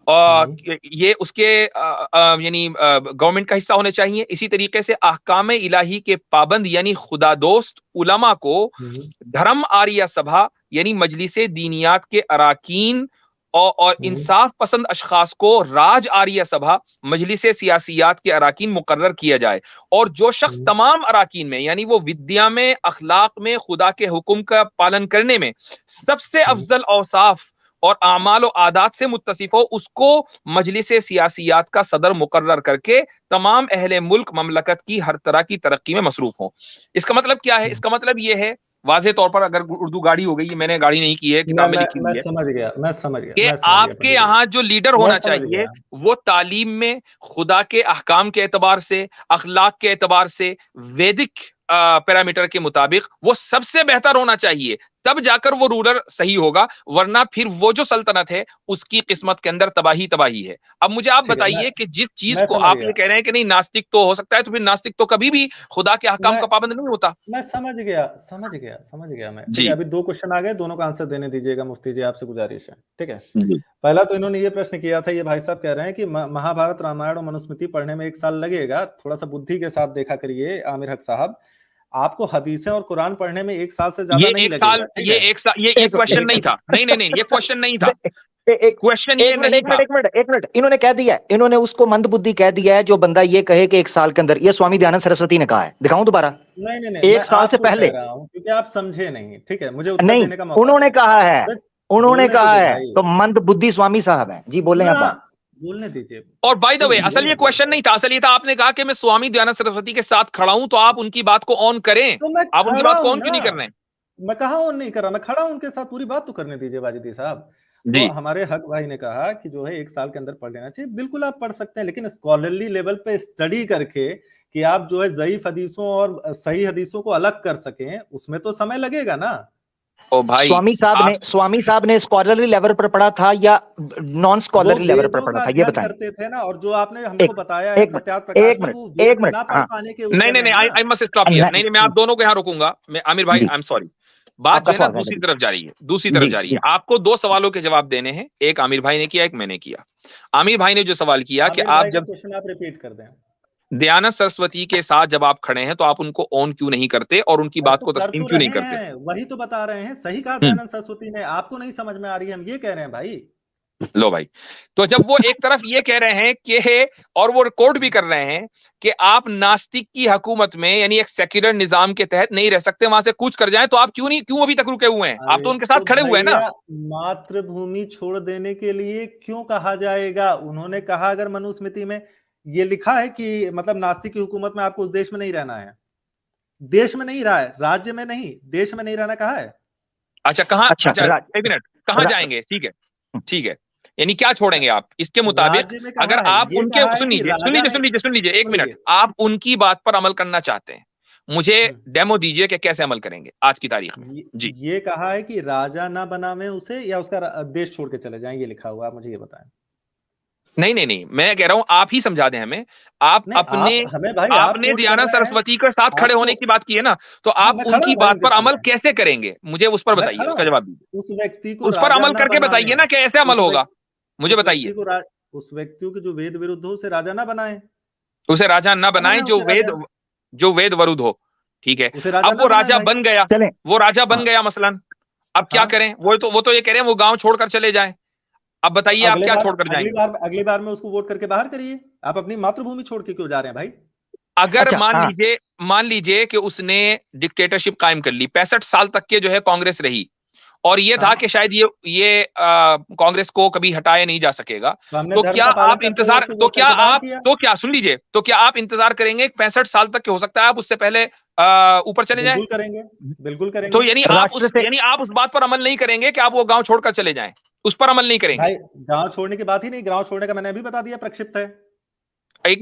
और ये उसके यानी गवर्नमेंट का हिस्सा होने चाहिए। इसी तरीके से अहकाम इलाही के पाबंद यानी खुदा दोस्त उलमा को धर्म आर्या सभा यानी मजलिस दीनियात के अराकीन और इंसाफ पसंद अशखास को राज आर्या सभा मजलिस सियासियात के अराकीन मुकर्रर किया जाए। और जो शख्स तमाम अराकीन में यानी वो विद्या में, अखलाक में, खुदा के हुक्म का पालन करने में सबसे अफजल औसाफ और आमाल और आदात से मुत्तसिफ हो, उसको मजलिस सियासियात का सदर मुकर्रर करके तमाम अहले मुल्क ममलकत की हर तरह की तरक्की में मसरूफ हो। इसका मतलब क्या है? इसका मतलब ये है वाज़े तौर पर, अगर उर्दू गाड़ी हो गई, मैंने गाड़ी नहीं की है, किताब में लिखी हुई है, मैं समझ गया कि आपके यहाँ जो लीडर होना चाहिए वो तालीम में, खुदा के अहकाम के एतबार से, अखलाक के एतबार से, वैदिक पैरामीटर के मुताबिक वो सबसे बेहतर होना चाहिए, तब जाकर वो रूलर सही होगा, वरना फिर वो जो सल्तनत है उसकी किस्मत के अंदर तबाही तबाही है। अब मुझे आप बताइए कि जिस चीज को आप ये कह रहे हैं कि नहीं नास्तिक तो हो सकता है, तो फिर नास्तिक तो कभी भी खुदा के अहकाम का पाबंद नहीं होता। मैं समझ गया मैं। ठीक है, अभी 2 क्वेश्चन आ गए, दोनों का आंसर देने दीजिएगा मुफ्ती जी, आपसे गुजारिश है। ठीक है, पहला तो इन्होंने ये प्रश्न किया था, ये भाई साहब कह रहे हैं कि महाभारत, रामायण और मनुस्मृति पढ़ने में 1 साल लगेगा, थोड़ा सा बुद्धि के साथ देखा करिए आमिर हक साहब, आपको हदीसें और कुरान पढ़ने में 1 साल से ज्यादा नहीं लगेगा। ये क्वेश्चन नहीं था। नहीं, ये क्वेश्चन नहीं था। क्वेश्चन ये नहीं था। एक मिनट, इन्होंने कह दिया, इन्होंने उसको मंदबुद्धि कह दिया है जो बंदा ये कहे कि 1 साल के अंदर, ये स्वामी दयानंद सरस्वती ने कहा है। दिखाऊं दोबारा? नहीं 1 साल से पहले, क्योंकि आप समझे नहीं। ठीक है, मुझे उत्तर देने का मौका, उन्होंने कहा है, तो मंदबुद्धि स्वामी साहब है जी, बोले आप, बोलने दीजिए। और बाय द वे, असल ये क्वेश्चन नहीं था, असल ये था आपने कहा कि मैं स्वामी दयानंद सरस्वती के साथ खड़ा हूं, तो आप उनकी बात को ऑन करें। तो आप उनकी बात को ऑन क्यों नहीं कर रहे हैं? मैं कहा ऑन नहीं कर रहा, मैं खड़ा हूं उनके साथ, पूरी बात तो करने दीजिए वाजिदी साहब। तो हमारे हक भाई ने कहा कि जो है 1 साल के अंदर पढ़ लेना चाहिए, बिल्कुल आप पढ़ सकते हैं, लेकिन स्कॉलरली लेवल पे स्टडी करके कि आप जो है ज़ईफ हदीसों और सही हदीसों को अलग कर सकें, उसमें तो समय लगेगा ना। ओ भाई, स्वामी साहब ने स्कॉलरली लेवल पर पढ़ा था या नॉन स्कॉलरली लेवल पर पढ़ा था, ये बताएं। करते थे ना, और जो आपने हमको बताया एक मिनट, नहीं, आई मस्ट स्टॉप हियर। नहीं, मैं आप दोनों को यहाँ रुकूंगा। मैं आमिर भाई, आई एम सॉरी, बात जो है ना दूसरी तरफ जा रही है। आपको 2 सवालों के जवाब देने हैं, एक आमिर भाई ने किया, एक मैंने किया। आमिर भाई ने जो सवाल किया कि आप जब क्वेश्चन आप रिपीट कर दें, दयानंद सरस्वती के साथ जब आप खड़े हैं तो आप उनको ऑन क्यों नहीं करते और उनकी बात को तस्लीम क्यों नहीं करते? वही तो बता रहे हैं, सही कहा दयानंद सरस्वती ने, आपको नहीं समझ में आ रही है, हम ये कह रहे हैं भाई। लो भाई, तो जब वो एक तरफ ये कह रहे हैं कि, और वो रिकॉर्ड भी कर रहे हैं कि आप नास्तिक की हुकूमत में यानी एक सेक्युलर निजाम के तहत नहीं रह सकते, वहां से कूच कर जाएं, तो आप क्यों अभी तक रुके हुए हैं? आप तो उनके साथ खड़े हुए हैं ना। मातृभूमि छोड़ देने के लिए क्यों कहा जाएगा? उन्होंने कहा अगर मनुस्मृति में ये लिखा है कि मतलब नास्तिक की हुकूमत में आपको उस देश में नहीं रहना है, देश में नहीं रहा है, राज्य में नहीं, देश में नहीं रहना कहा है। अच्छा, कहाँ? अच्छा, एक मिनट, कहाँ जाएंगे? ठीक है, यानी क्या छोड़ेंगे आप? इसके मुताबिक अगर आप उनके, सुन लीजिए, एक मिनट, आप उनकी बात पर अमल करना चाहते हैं, मुझे डेमो दीजिए कि कैसे अमल करेंगे आज की तारीख में। जी, ये कहा है कि राजा ना बनावे उसे या उसका देश छोड़ के चले जाएं, ये लिखा हुआ, आप मुझे ये बताएं। नहीं, मैं कह रहा हूं आप ही समझा दें हमें। आपने दयानंद सरस्वती के साथ खड़े होने की बात की है ना, तो आप उनकी बात पर अमल कैसे करेंगे? मुझे उस पर बताइए, उसका जवाब दीजिए। उस व्यक्ति को उस पर अमल करके बताइए ना, कैसे अमल होगा, मुझे बताइए। उस व्यक्ति को जो वेद विरुद्ध हो उसे राजा ना बनाए, उसे राजा ना बनाए जो वेद विरुद्ध हो। ठीक है, अब वो राजा बन गया, मसलन अब क्या करें? वो तो ये कह रहे हैं वो गांव छोड़कर चले जाए। अब बताइए आप क्या छोड़कर जाएंगे? अगली बार में उसको वोट करके बाहर करिए। आप अपनी मातृभूमि छोड़ के क्यों जा रहे हैं भाई? अगर मान लीजिए कि उसने डिक्टेटरशिप कायम कर ली, 65 साल तक के जो है कांग्रेस रही, और ये था कि शायद ये कांग्रेस को कभी हटाया नहीं जा सकेगा, तो क्या आप इंतजार, सुन लीजिए, तो क्या आप इंतजार करेंगे 65 साल तक के? हो सकता है आप उससे पहले ऊपर चले जाएं। बिल्कुल करेंगे। तो यानी आप उस बात पर अमल नहीं करेंगे कि आप वो गांव छोड़कर चले जाएं, उस पर अमल नहीं करेंगे भाई। गांव छोड़ने की बात ही नहीं, गांव छोड़ने का मैंने अभी बता दिया, प्रक्षिप्त है। एक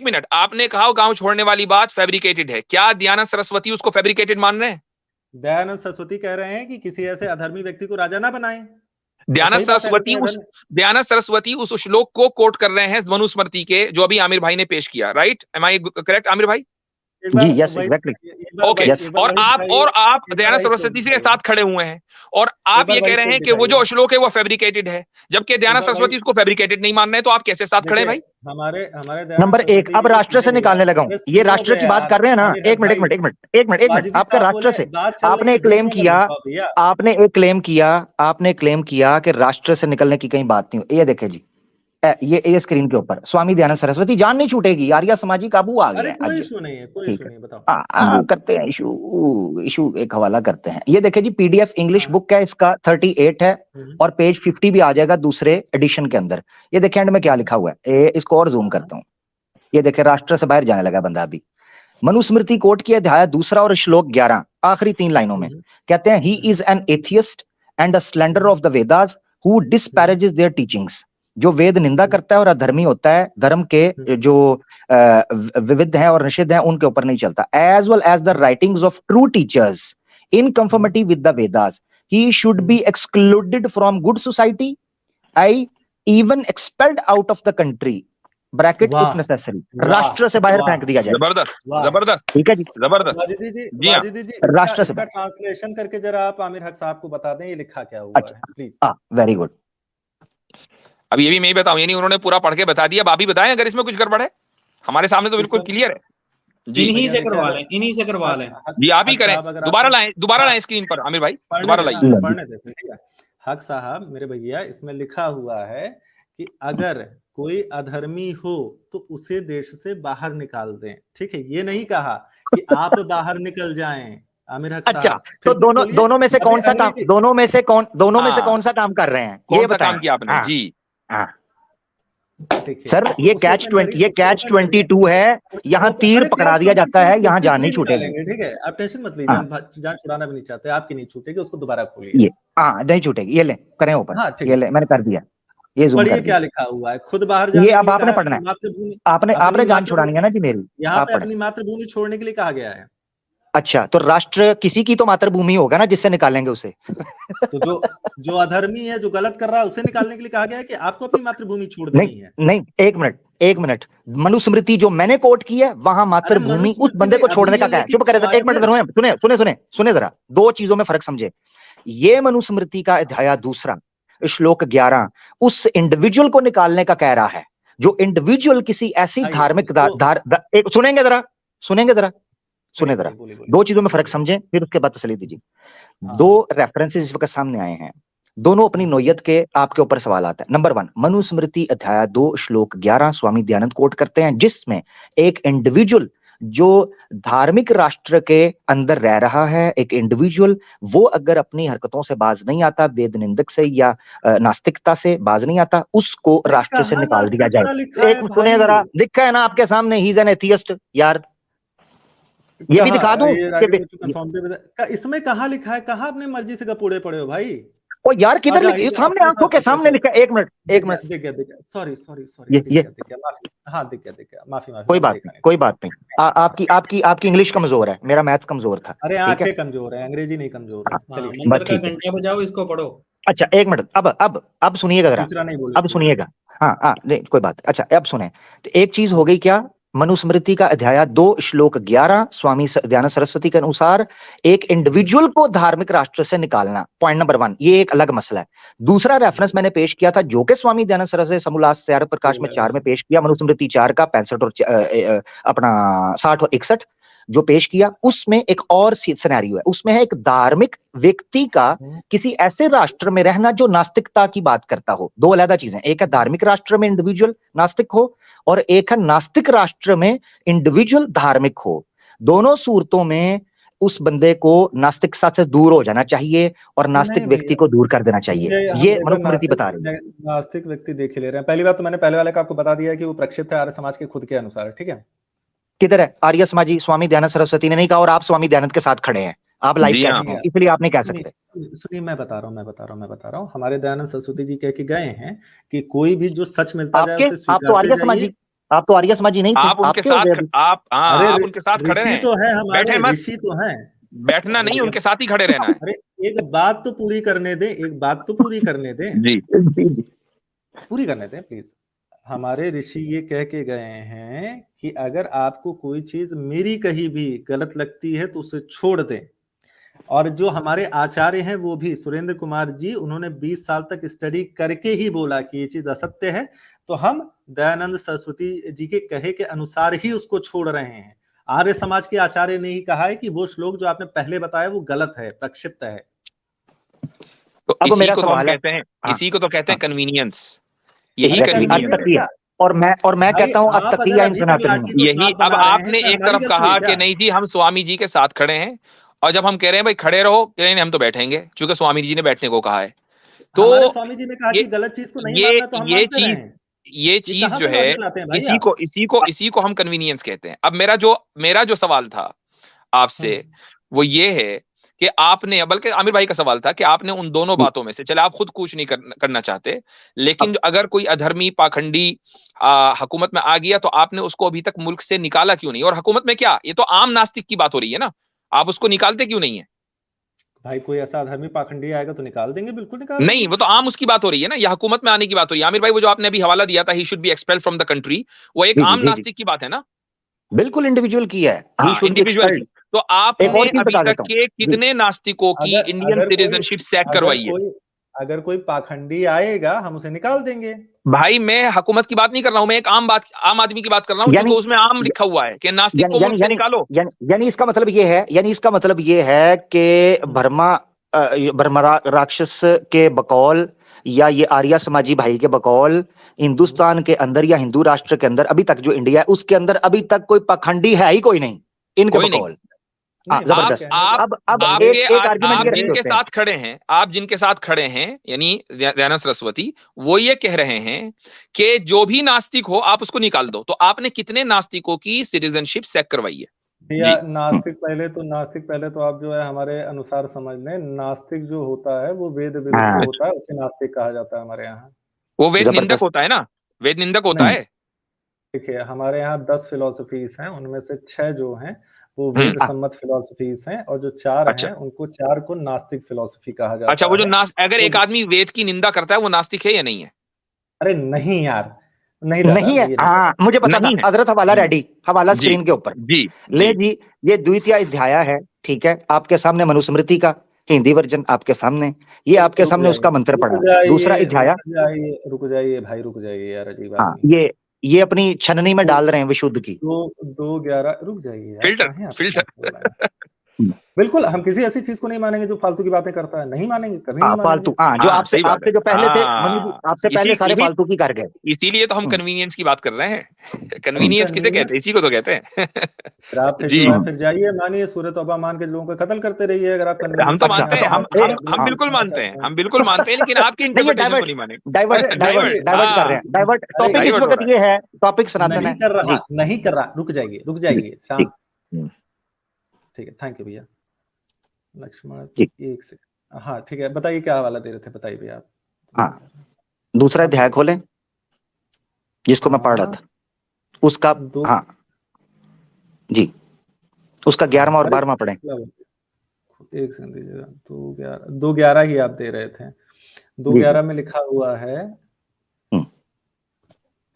मिनट, आपने कहा गांव छोड़ने वाली बात फैब्रिकेटेड है, क्या दयानंद सरस्वती उसको फैब्रिकेटेड मान रहे हैं? दयानंद सरस्वती कह रहे हैं कि किसी ऐसे अधर्मी व्यक्ति को राजा ना बनाए। दयानंद सरस्वती उस श्लोक को कोट कर रहे हैं मनुस्मृति के, जो अभी आमिर भाई ने पेश किया, right? Am I correct Aamir भाई? एक बार जी, यस, वही एग्जैक्टली। एक बार ओके, वही यस। एक बार और वही आप दिखाइए, दयानंद वही सरस्वती स्टेप जी के दिखाइए, साथ खड़े हुए हैं और एक आप बार ये वही कह रहे स्टेप हैं कि वो जो दिखाइए। श्लोक है वो फैब्रिकेटेड है, जबकि दयानंद एक बार सरस्वती वही इसको फैब्रिकेटेड नहीं मान रहे हैं, तो आप कैसे साथ खड़े हैं देखिए, भाई? हमारे हमारे दयानंद नंबर एक, सरस्वती अब जी राष्ट्र से अरे यार, निकालने लगा हूं। अरे ये सुनो राष्ट्र बे की बात यार, कर रहे हैं ना, आमिर हक एक मिनट, एक भाई, मिनट, एक मिनट, एक मिनट, एक मिनट, वाजिदी आपका साहब राष्ट्र बोले, से बात चल रही आपने है, एक बीच क्लेम में मत किया, घुसवाओ भैया। आपने एक क्लेम किया कि राष्ट्र से निकलने की कहीं बात नहीं हुई। ये देखे जी, ये स्क्रीन के ऊपर स्वामी दयानंद सरस्वती, जान नहीं छूटेगी, आर्य समाजी काबू आ अरे गया है कोई आगे। इशू नहीं है, कोई ठीक इशू है, नहीं, बताओ। करते हैं इशू एक हवाला करते हैं। ये देखिए जी, पीडीएफ इंग्लिश हाँ, बुक है, इसका 38 है हम्म, और पेज 50 भी आ जाएगा दूसरे एडिशन के अंदर। ये देखिए एंड में क्या लिखा हुआ है, इसको और जूम करता हूँ। ये देखिए, राष्ट्र से बाहर जाने लगा बंदा अभी। मनुस्मृति कोट की अध्याय 2 और श्लोक 11, आखिरी 3 लाइनों में कहते हैं, he is an atheist and a slander of the Vedas who disparages their teachings. जो वेद निंदा करता है और अधर्मी होता है, धर्म के जो विविध हैं और निषिद्ध हैं उनके ऊपर नहीं चलता। As well as the writings of true teachers in conformity with the Vedas, he should be excluded from good society, I even expelled out of the country, bracket if वाह नेसेसरी, वाह राष्ट्र से बाहर वाह फेंक दिया जाए। जबरदस्त, वाह। जबरदस्त, ठीक है जी, जबरदस्त। वाजिदी जी, जी हाँ, वाजिदी जी, राष्ट्र इसका से इसका बाहर। ट्रांसलेशन करके जरा आप आमिर हक साहब को बता दें, ये लिखा क्या हुआ है, प्लीज। अच्छा, वेरी गुड। अब ये भी मैं ही बताऊं, ये नहीं उन्होंने पूरा पढ़ के बता दिया, अब आप ही बताएं अगर इसमें कुछ गड़बड़ है। हमारे सामने तो बिल्कुल क्लियर है जी। इन्हीं भैया से देखिए, करवा अगर लें, इन्हीं से करवा लें। जी आप ही हक करें, साहब अगर दोबारा आपको, लाएं, दोबारा हाँ, लाएं स्क्रीन पर आमिर भाई, पढ़ने दोबारा देना, लाइए। पढ़ने देते, ठीक है। हक साहब मेरे भैया, इसमें लिखा हुआ है कि अगर कोई अधर्मी हो तो उसे देश से बाहर निकाल दें, ठीक है। ये नहीं कहा कि आप बाहर निकल जाएं। आमिर हक अच्छा, साहब तो फिर से बोलिए, दोनों में से अभी कौन सा काम, अंग्रेजी, दोनों में से हाँ, कौन सा काम कर रहे हैं, कौन ये सा बताएं। काम किया आपने हाँ, जी? हाँ। देखिए सर, उसको ये उसको कैच ओपन करिए, 22 है, यहाँ तीर अरे पकड़ा कैच दिया जाता 22 है, को यहाँ जान नहीं भी छूटेगी। निकालेंगे, ठीक है, आप टेंशन मत लीजिए, हाँ, हम जान छुड़ाना भी नहीं चाहते, आपकी नहीं छूटेगी, उसको दोबारा खोलिए। ये नहीं छूटेगी, ये ले करें ओपन, हाँ ठीक ये है, ले मैंने कर दिया, ये जूम पढ़िए कर क्या दिया। लिखा हुआ है। खुद बाहर ये जाने के अब लिए कहा आपने है, पढ़ना अपनी है, मातृभूमि, आपने अपनी जान छुड़ानी है ना जी मेरी, यहाँ आप पे पढ़ें। अपनी मातृभूमि छोड़ने के लिए कहा गया है। अच्छा, तो राष्ट्र किसी की तो मातृभूमि होगा ना जिससे निकालेंगे उसे। तो जो अधर्मी है, जो गलत कर रहा है, उसे निकालने के लिए कहा गया है कि आपको अपनी मातृभूमि छोड़ नहीं, देनी है। नहीं, एक मिनट, मनुस्मृति जो मैंने कोट की है वहां अरे मातृभूमि उस मनुस्मृति बंदे नहीं, को अभी छोड़ने ये का क्या है। लेके चुप करे, क्यों आए एक मिनट फिर? सुने जरा, दो चीजों में फर्क समझे। ये मनुस्मृति का अध्याय 2 श्लोक 11 उस इंडिविजुअल को निकालने का कह रहा है, जो इंडिविजुअल किसी ऐसी भाई धार्मिक उसको सुनेंगे जरा, सुने बोलिए जरा, बोलिए बोलिए बोलिए दो चीजों में फर्क बोलिए। समझें, फिर उसके बाद तसल्ली दीजिए। हाँ दो रेफरेंसेस इस वक्त सामने आए हैं, दोनों अपनी नोयत के आपके ऊपर सवाल आता है। नंबर 1, मनुस्मृति अध्याय 2 श्लोक 11 स्वामी दयानंद कोट करते हैं, जिसमें एक इंडिविजुअल जो धार्मिक राष्ट्र के अंदर रह रहा है, एक इंडिविजुअल, वो अगर अपनी हरकतों से बाज नहीं आता, वेद निंदक से या नास्तिकता से बाज नहीं आता, उसको अरे राष्ट्र से कहाँ निकाल दिया नास्तिकता जाए। लिखा है एक सुने भाई? जरा, दिखा है ना आपके सामने, ही इज एन एथियस्ट यार, ये भी दिखा कहा दूं ये कि इसमें कहाँ लिखा है? कहाँ अपनी मर्जी से गपूड़े पड़े हो भाई? ओ यार किधर अच्छा लिखे सामने, आंखों के सामने लिखा है। एक मिनट दिख गया, सॉरी ये दिख गया, माफी, हाँ दिख गया, माफी, कोई बात नहीं, आपकी इंग्लिश कमजोर है, मेरा मैथ्स कमजोर था। अरे ठीक है, आंखें कमजोर है, अंग्रेजी नहीं कमजोर है। हाँ, चलिए मंदिर बस का ठीक है। घंटा बजाओ, इसको पढ़ो। अच्छा, एक मिनट, अब सुनिएगा जरा, तीसरा नहीं बोले, अब सुनिएगा। हाँ, नहीं कोई बात, अच्छा अब सुने। तो एक चीज हो गई क्या, मनुस्मृति का अध्याय 2 श्लोक 11 स्वामी दयानंद सरस्वती के अनुसार एक इंडिविजुअल को धार्मिक राष्ट्र से निकालना, पॉइंट नंबर 1, ये एक अलग मसला है। दूसरा रेफरेंस मैंने पेश किया था, जो कि स्वामी दयानंद सरस्वती समोल्लास त्याग प्रकाश में 4 में पेश किया, मनुस्मृति 4 का 65 और अपना 60 और 61 जो पेश किया, उसमें एक और सिनेरियो है। उसमें है एक धार्मिक व्यक्ति का किसी ऐसे राष्ट्र में रहना जो नास्तिकता की बात करता हो। दो अलग चीजें, एक है धार्मिक राष्ट्र में इंडिविजुअल नास्तिक हो, और एक है नास्तिक राष्ट्र में इंडिविजुअल धार्मिक हो। दोनों सूरतों में उस बंदे को नास्तिकता से दूर हो जाना चाहिए और नास्तिक व्यक्ति को दूर कर देना चाहिए। ये मनुस्मृति बता रही है। नास्तिक व्यक्ति देख ले रहे हैं। पहली बात तो मैंने पहले वाले का आपको बता दिया कि वो प्रक्षिप्त है आर्य समाज के खुद के अनुसार, ठीक है। किधर है आर्य समाजी? स्वामी दयानंद सरस्वती ने नहीं कहा, और आप स्वामी दयानंद के साथ खड़े हैं, आप लाइव कह चुके हैं, इसलिए आप नहीं कह सकते। सुनिए, मैं बता रहा हूँ, हमारे दयानंद सरस्वती जी कह के गए हैं कि कोई भी जो सच मिलता जाए उसे आप तो आर्य समाजी, आप तो आर्य समाजी नहीं थे, आप उनके साथ, आप उनके साथ खड़े ऋषि हैं, तो है हमारे, बैठे मत, ऋषि तो हैं, बैठना नहीं, उनके साथ ही खड़े रहना है। अरे एक बात तो पूरी करने दे, पूरी करने दें जी पूरी करने दें प्लीज। हमारे ऋषि ये कह के गए हैं कि अगर आपको कोई चीज मेरी कहीं भी गलत लगती है तो उसे छोड़ दें। और जो हमारे आचार्य हैं वो भी सुरेंद्र कुमार जी, उन्होंने 20 साल तक स्टडी करके ही बोला कि ये चीज असत्य है, तो हम दयानंद सरस्वती जी के कहे के अनुसार ही उसको छोड़ रहे हैं। आर्य समाज के आचार्य ने ही कहा है कि वो श्लोक जो आपने पहले बताया वो गलत है, प्रक्षिप्त है। तो अब इसी मेरा को तो हम सवाल है, कहते हैं, हाँ, इसी को तो कहते हैं हाँ, कन्वीनियंस। यही एग्जैक्टली, कन्वीनियंस है। अतकीय। और मैं भाई कहता हूँ आप अतकीय अगर इन अभी तक सनातन लाठी को यही। सांप अब बना रहे हैं आपने तो एक हमारी तरफ गलती है कहा क्या? कि नहीं जी हम स्वामी जी के साथ खड़े हैं, और जब हम कह रहे हैं भाई खड़े रहो, कह रहे हैं हम तो बैठेंगे क्योंकि स्वामी जी ने बैठने को कहा है। हमारे तो स्वामी जी ने कहा ये कि गलत चीज को नहीं ये मानना, तो हम ये मानते रहे चीज हैं। ये ये चीज कहाँ जो से है, लॉजिक लाते हैं भाई इसी आप? को इसी को हम कन्वीनियंस कहते हैं। अब मेरा जो सवाल था आपसे वो ये है कि आपने, बल्कि आमिर भाई का सवाल था कि आपने उन दोनों बातों में से, चले आप खुद कुछ नहीं करना चाहते, लेकिन अगर कोई अधर्मी पाखंडी हुकूमत में आ गया तो आपने उसको अभी तक मुल्क से निकाला क्यों नहीं? और हुकूमत में क्या, ये तो आम नास्तिक की बात हो रही है ना, आप उसको निकालते क्यों नहीं है? भाई कोई ऐसा अधर्मी पाखंडी आएगा तो निकाल देंगे, बिल्कुल निकाल नहीं, देंगे। वो तो आम उसकी बात हो रही है ना, या हुकूमत में आने की बात हो रही है। आमिर भाई वो जो आपने अभी हवाला दिया था, ही should B expelled from the country, वो एक जी जी आम जी जी, नास्तिक की बात है ना। बिल्कुल इंडिविजुअल की है, ही हाँ, शुड बी इंडिविजुअल की। एक्सपेल्ड। तो एक आपने और चीज अभी बता तक देता हूँ के जी, कितने नास्तिकों की अगर इंडियन अगर कोई सिटीजनशिप सेट अगर करवाई है? कोई अगर कोई पाखंडी आएगा हम उसे निकाल देंगे। भाई मैं हुकूमत की बात नहीं कर रहा हूं, मैं एक आम आदमी की बात कर रहा हूं, यानी चूंकि उसमें आम लिखा हुआ है कि नास्तिक यानी को मुल्क यानी से यानी निकालो। यानी इसका मतलब ये है, कि बर्मा राक्षस के बकौल या ये आर्या समाजी भाई के बकौल हिंदुस्तान के अंदर या हिंदू राष्ट्र के अंदर, अभी तक जो इंडिया है उसके अंदर अभी तक कोई पाखंडी है ही कोई नहीं, इनके कोई नहीं। बकौल। हाँ, नहीं, जबरदस्त। आप अब आपके एक आर्गुमेंट आप ये रख जिनके देते हैं। साथ खड़े हैं, आप जिनके साथ खड़े हैं यानी दयानंद सरस्वती, वो ये कह रहे हैं कि जो भी नास्तिक हो आप उसको निकाल दो। तो आपने कितने नास्तिकों की सिटीजनशिप सेट करवाई है? भैया जी। नास्तिक पहले तो आप जो है हमारे अनुसार समझ लें, नास्तिक जो होता है वो वेद विरुद्ध हाँ, होता है, उसे नास्तिक कहा जाता है हमारे यहाँ। वो वेद निंदक जबरदस्त। होता है ना, वेद निंदक होता नहीं, है। देखिए हमारे यहाँ 10 फिलोसफीज हैं, उनमें से 6 जो हैं वो हम्म। वेद सम्मत फिलोसफीज हैं, और जो 4 अच्छा, हैं उनको 4 को नास्तिक फिलोसफी कहा अच्छा, वो जाता जो है। अगर तो एक आदमी वेद की निंदा करता है वो नास्तिक है या नहीं है? अरे नहीं यार, नहीं दादा, नहीं है, ये नहीं। हाँ मुझे पता था। नहीं है। हजरत हवाला रेडी, हवाला जी स्क्रीन के ऊपर। जी ले जी। जी, ये द्वितीय अध्याय है, ठीक है, आपके सामने मनुस्मृति का हिंदी वर्जन आपके सामने, ये आपके सामने उसका मंत्र पड़ा। दूसरा अध्याय, रुक जाइए भाई, रुक जाइए यार, अजीब हाँ, आदमी। ये अपनी छननी में डाल रहे हैं विशुद्ध की। 2-11 रुक जाइए यार, फिल्टर काहे आप फिल्टर। बोल रहे हैं? बिल्कुल, हम किसी ऐसी चीज को नहीं मानेंगे जो फालतू की बातें करता है, नहीं मानेंगे, कभी नहीं मानेंगे। फालतू, हाँ, जो हाँ, आपसे सही बात है। आपसे जो पहले थे मनु जी, हाँ, आपसे पहले सारे फालतू की कर गए। इसीलिए तो हम कन्वीनियंस की बात कर रहे हैं। कन्वीनियंस किसे Convenience? कहते हैं? इसी को तो कहते हैं। फिर आप जी। जो है फिर जाइए, मानिए सूरह तौबा मान के लोगों का कत्ल करते रहिए, अगर आप हम तो convenience मानते हैं, अपने आप को हम बिल्कुल मानते हैं, हम बिल्कुल मानते हैं, लेकिन आपकी नहीं, ये इंटरप्रिटेशन को नहीं मानेंगे। अरे डाइवर्ट कर रहे हैं, डाइवर्ट। अरे टॉपिक इस डाइवर्ट हो वक्त रहा ये है, टॉपिक सनातन नहीं है कर जी। रहा, नहीं कर रहा, रुक जाइए शांत। ठीक। ठीक है, थैंक यू भैया। लक्ष्मण जी। एक सेकंड, हाँ ठीक है, बताइए क्या हवाला दे रहे थे, बताइए भैया आप। हाँ, दूसरा अध्याय खोलें जिसको मैं पढ़ रहा था, उसका, हाँ जी, उसका 11वां और 12वां पढ़ें। एक सेकंड दीजिएगा, 2:11 ही आप दे रहे थे। 2:11 में लिखा हुआ है,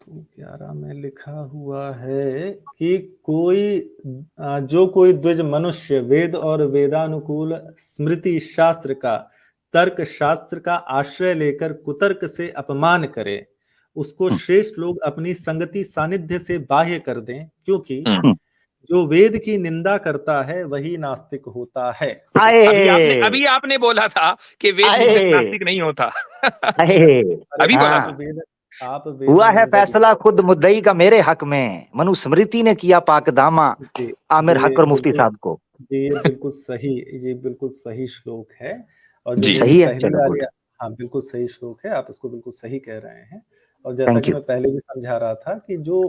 2:11 में लिखा हुआ है कि जो कोई द्विज मनुष्य वेद और वेदानुकूल स्मृति शास्त्र का, तर्क शास्त्र का आश्रय लेकर कुतर्क से अपमान करे, उसको श्रेष्ठ लोग अपनी संगति सानिध्य से बाह्य कर दें, क्योंकि जो वेद की निंदा करता है वही नास्तिक होता है। अभी आपने बोला था कि वेद निंदक नास्तिक नहीं होता। अभी बोला था। हुआ है फैसला खुद मुद्दई का मेरे हक में, मनुस्मृति ने किया पाकदामा आमिर हक और मुफ्ती साहब को। ये बिल्कुल सही श्लोक है, और जी सही है, हाँ बिल्कुल सही श्लोक है, आप इसको बिल्कुल सही कह रहे हैं। और जैसा कि मैं पहले भी समझा रहा था कि जो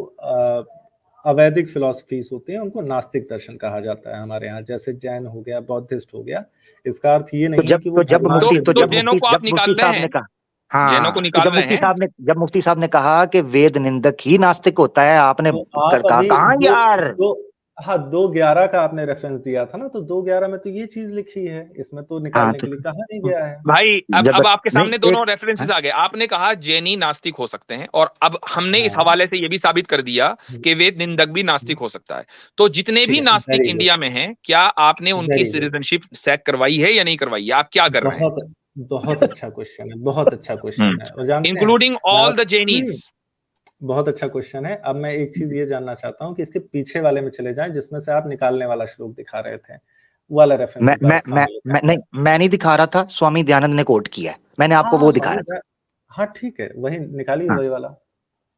अवैदिक फिलोसफीज होते हैं उनको नास्तिक दर्शन कहा जाता है हमारे यहाँ, जैसे जैन हो गया, बौद्धिस्ट हो गया। इसका अर्थ ये नहीं कि वो जब मुफ्ती साहब ने कहा कि वेद निंदक ही नास्तिक होता है, आपने कहा यार? हाँ 2:11 का आपने रेफरेंस दिया था ना, तो 2:11 में तो ये चीज लिखी है, इसमें तो निकालने तो के लिए कहा नहीं गया है। भाई अब जब आपके नहीं सामने दोनों एक रेफरेंसेस आ गए। आपने कहा जैनी नास्तिक हो सकते हैं, और अब हमने इस हाँ हवाले से ये भी साबित कर दिया कि वेद निंदक भी नास्तिक हो सकता है। तो जितने ठीक भी है, नास्तिक वेरी गुड, इंडिया में हैं, क्या आपने उनकी वेरी गुड, सिटीजनशिप सैक करवाई है या नहीं करवाई है? आप क्या कर रहे हैं? बहुत बहुत अच्छा क्वेश्चन है, बहुत अच्छा क्वेश्चन है। और जानते हैं इंक्लूडिंग मैं ऑल आप द जैनीज। बहुत अच्छा क्वेश्चन है। अब मैं एक चीज ये जानना चाहता हूँ कि इसके पीछे वाले में चले जाएं, जिसमें से आप निकालने वाला श्लोक दिखा रहे थे, वो वाला रेफरेंस मैं एक बार मैं मैं सामने लेकर मैं नहीं मैं नहीं दिखा रहा था, स्वामी दयानंद ने कोट किया है, मैंने आपको हाँ वो दिखा स्वामी रहा था। हाँ ठीक है, वही निकालिए, हाँ, वही वाला।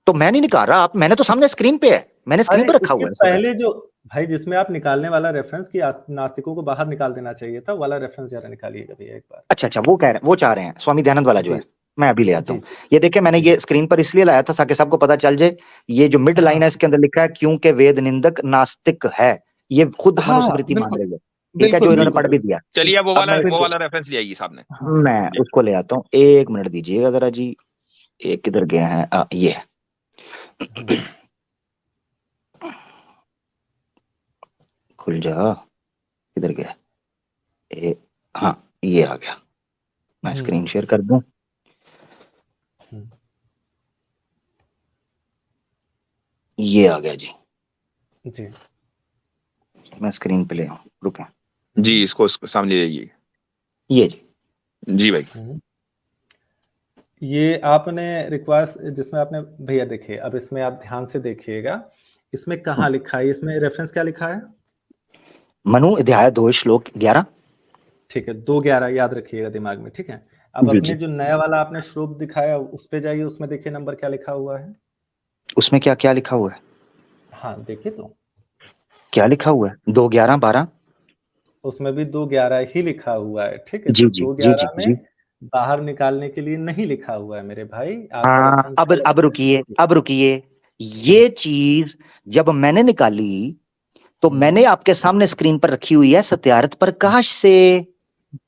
तो मैं नहीं निकाल रहा, आप मैंने तो सामने स्क्रीन पे है, मैंने स्क्रीन अरे पे रखा उसके हुआ है इस वक्त। पहले जो भाई जिसमें आप निकालने वाला रेफरेंस कि नास्तिकों को बाहर निकाल देना चाहिए था, वाला रेफरेंस जरा निकालिएगा भैया एक बार। अच्छा, वो कह रहे हैं, वो चाह रहे हैं स्वामी दयानंद वाला जो जी है, मैं अभी ले आता जी हूँ। जी ये देखिए, मैंने जी ये स्क्रीन पर इसलिए लाया था ताकि सबको पता चल जाए। ये जो मिड लाइन है, हाँ इसके अंदर लिखा है क्योंकि वेद निंदक नास्तिक है, ये खुद हाँ मनुस्मृति मान बिल्कुल रही है, ठीक है, बिल्कुल जो इन्होंने बिल्कुल पढ़ भी दिया। चलिए अब अब मैं वो इसको, वाला रेफरेंस ले आइए सामने। हाँ मैं उसको ले आता हूँ, एक मिनट दीजिएगा जरा जी। एक किधर गया है, ये है। खुल जा, किधर गया? हाँ, ये आ गया, मैं स्क्रीन शेयर कर दूं। ये आ गया जी, जी मैं स्क्रीन पे ले आऊं, रुके। जी, इसको सामने ले आइए। ये जी जी भाई। ये आपने रिक्वेस्ट जिसमें आपने भैया देखिए, अब इसमें आप ध्यान से देखिएगा, इसमें कहाँ लिखा है, इसमें रेफरेंस क्या लिखा है? मनु अध्याय 2 श्लोक 11। ठीक है, 2:11 याद रखिएगा दिमाग में, ठीक है। अब जी अपने जी, जो नया वाला आपने श्लोक दिखाया उस पे जाइए, उसमें देखिए नंबर क्या लिखा हुआ है। उसमें क्या क्या लिखा हुआ है? हाँ देखिए, तो क्या लिखा हुआ है? 2 11 12। उसमें भी 2:11 ही लिखा हुआ है, ठीक है। जी तो जी जी जी 2:11 जी। में बाहर निकालने के लिए नहीं लिखा हुआ है मेरे भाई, आपका हाँ, रेफरेंस गलत अब है। रुकिए, अब रुकिए। ये चीज जब मैंने निकाली तो मैंने आपके सामने स्क्रीन पर रखी हुई है सत्यार्थ प्रकाश से।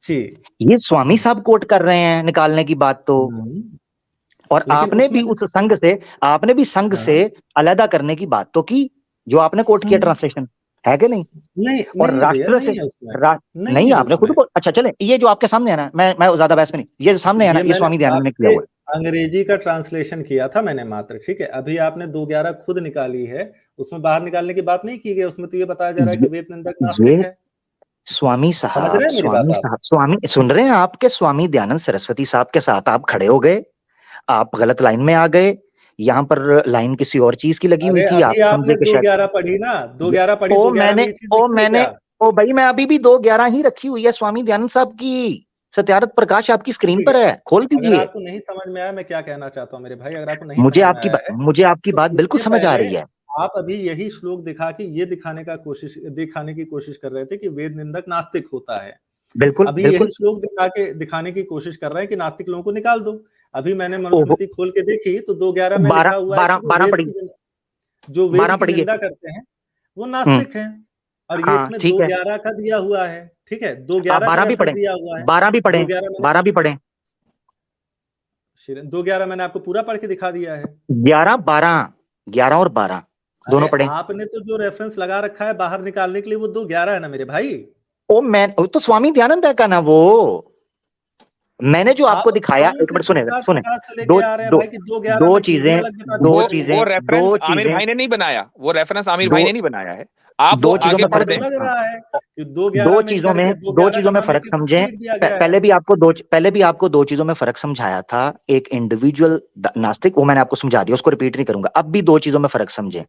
जी ये स्वामी साहब कोट कर रहे हैं निकालने की बात तो। और लेकिन आपने उसमें भी उस संघ से, आपने भी संघ हाँ से अलग करने की बात तो की, जो आपने कोट किया ट्रांसलेशन, है कि नहीं? नहीं और नहीं है भैया, राष्ट्र से नहीं है उसमें, नहीं नहीं, है आपने खुद उसमें। को, अच्छा चले, ये जो आपके सामने है ना, मैं ज्यादा बहस में नहीं, ये जो सामने है ना, ये ये मैंने स्वामी दयानंद ने किया आपके हुआ है। अंग्रेजी का ट्रांसलेशन किया था मैंने मात्र, ठीक है। अभी आपने 2:11 खुद निकाली है, उसमें बाहर निकालने की बात नहीं की गई, उसमें तो ये बताया जा रहा है कि ये वेद निंदक नास्तिक ये है। स्वामी समझ रहे साहब, हैं मेरी बात आप? स्वामी सुन रहे हैं? आपके स्वामी दयानंद सरस्वती साहब के साथ आप खड़े हो गए, आप गलत लाइन में आ गए। यहाँ पर लाइन किसी और चीज की लगी हुई अरे थी, आप अभी समझे आपने कि शायद 2:11 पढ़ी ना, 2:11 पढ़ी, ओ 2:11 में मैंने ये चीज ओ लिखी है मैंने क्या? ओ भाई, मैं अभी भी 2 11 ही रखी हुई है स्वामी दयानंद साहब की। सत्यार्थ प्रकाश आपकी स्क्रीन ठीक पर है, है, खोल अगर दीजिए। आपको नहीं समझ में आया, मैं क्या कहना चाहता हूँ मेरे भाई, अगर आपको नहीं समझ में आया है मुझे आपकी तो बात बिल्कुल उसके समझ आ पहले रही है। आप अभी यही श्लोक दिखा के ये दिखाने की कोशिश कर रहे थे कि वेद निंदक नास्तिक होता है। बिल्कुल अभी यही बिल्कुल। श्लोक दिखाने की कोशिश कर रहे हैं कि नास्तिक लोगों को निकाल दो। अभी मैंने ओहो, मनुस्मृति खोल के देखी तो 2:11 में 12 लिखा हुआ है 12 कि 12 पढ़िए, जो वेद 12 की पढ़िए। निंदा करते हैं वो नास्तिक हैं। और ये हाँ इसमें ठीक है, 2:11 का दिया हुआ है, ठीक है, आप 2:11 का 12 भी रेफर पढ़ें, दिया हुआ है। 12 भी पढ़ें, 2:11 मैंने 12 भी पढ़ें। 2:11 मैंने आपको पूरा पढ़ के दिखा दिया है। 11 12, 11 और 12 अरे दोनों पढ़ें। आपने तो जो रेफरेंस लगा रखा है बाहर निकालने के लिए वो 2:11 है ना मेरे भाई। तो स्वामी दयानंद है का ना वो, मैंने जो आप आपको दिखाया, कहाँ एक से मिनट सुने सत्यार्थ सुने, प्रकाश से लेके दो आ रहे हैं दो भाई कि 2:11 दो में चीजें चीजें, अलग बता दी जा रही है। वो रेफरेंस दो आमिर चीजें, भाई ने नहीं बनाया, वो रेफरेंस आमिर दो भाई ने नहीं बनाया है। आप वो दो चीजों आगे में पढ़ फर्क, मुझे दें। तो लग रहा है कि दो 2:11 में चीजों करके में 2:11 में बनाने फर्क के लिए समझें। लिख दिया गया है। पहले भी आपको दो चीजों में फर्क समझाया था। एक इंडिविजुअल नास्तिक, वो मैंने आपको समझा दिया, उसको रिपीट नहीं करूंगा। अब भी दो चीजों में फर्क समझें।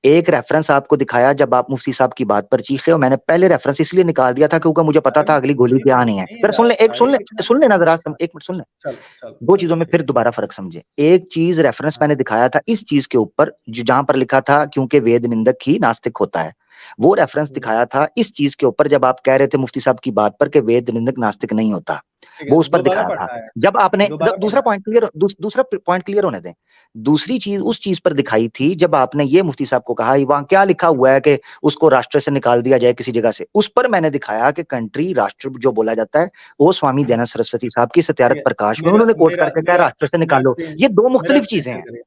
एक रेफरेंस आपको दिखाया जब आप मुफ्ती साहब की बात पर चीखे, और मैंने पहले रेफरेंस इसलिए निकाल दिया था क्योंकि मुझे पता अरे था मैं अगली सुन गोली ही क्या तो आनी है। नहीं जरा सुन रहा ले, था, एक मिनट सुन ले ना जरा, हाँ, एक मिनट सुन ले। चलो चलो दो चलो चीजों में ठीक फिर है। दोबारा फर्क समझे। एक चीज रेफरेंस मैंने दिखाया था इस चीज के ऊपर, जहां पर लिखा था क्योंकि वेद निंदक ही नास्तिक होता है। वो रेफरेंस दिखाया था इस चीज के ऊपर जब आप कह रहे थे मुफ्ती साहब की बात पर कि वेद निंदक नास्तिक नहीं होता, ठीक है, वो उस पर दोबारा दिखाया था। पढ़ना है, जब आपने दोबारा दूसरा पढ़ना है। पॉइंट क्लियर, दूसरा पॉइंट क्लियर होने दें। दूसरी चीज उस चीज पर दिखाई थी जब आपने ये मुफ्ती साहब को कहा वहां क्या लिखा हुआ है कि उसको राष्ट्र से निकाल दिया जाए किसी जगह से, उस पर मैंने दिखाया कि कंट्री राष्ट्र जो बोला जाता है वो स्वामी दयानंद सरस्वती साहब की ठीक सत्यार्थ है, प्रकाश में मेरा उन्होंने कोट मेरा करके कहा मेरा राष्ट्र से मेरा निकालो। स्क्रीन ये दो मेरा मुख्तलिफ स्क्रीन चीजें शेयर हैं। करिए।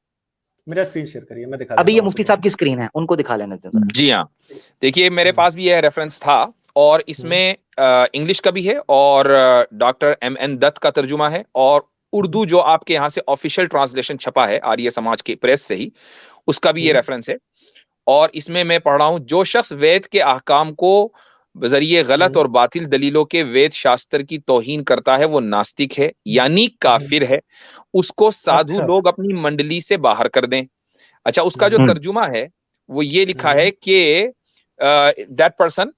मेरा स्क्रीन शेयर करिए, मैं दिखा अभी देता ये हूँ मुफ्ती आपको। साहब की स्क्रीन है, उनको दिखा लेने दें जरा। जी हाँ, देखिए मेरे पास भी यह रेफरेंस था और इसमें इंग्लिश का भी है और डॉक्टर MN दत्त का तर्जुमा है और उर्दू जो आपके यहाँ से ऑफिशियल ट्रांसलेशन छपा है आर्य समाज के प्रेस से ही, उसका भी ये रेफरेंस है। और इसमें मैं पढ़ रहा हूं, जो शख्स वेद के अहकाम को जरिए गलत और बातिल दलीलों के वेद शास्त्र की तौहीन करता है वो नास्तिक है यानी काफिर है, उसको साधु अच्छा। लोग अपनी मंडली से बाहर कर दें। अच्छा, उसका जो तर्जुमा है वो ये लिखा है कि that person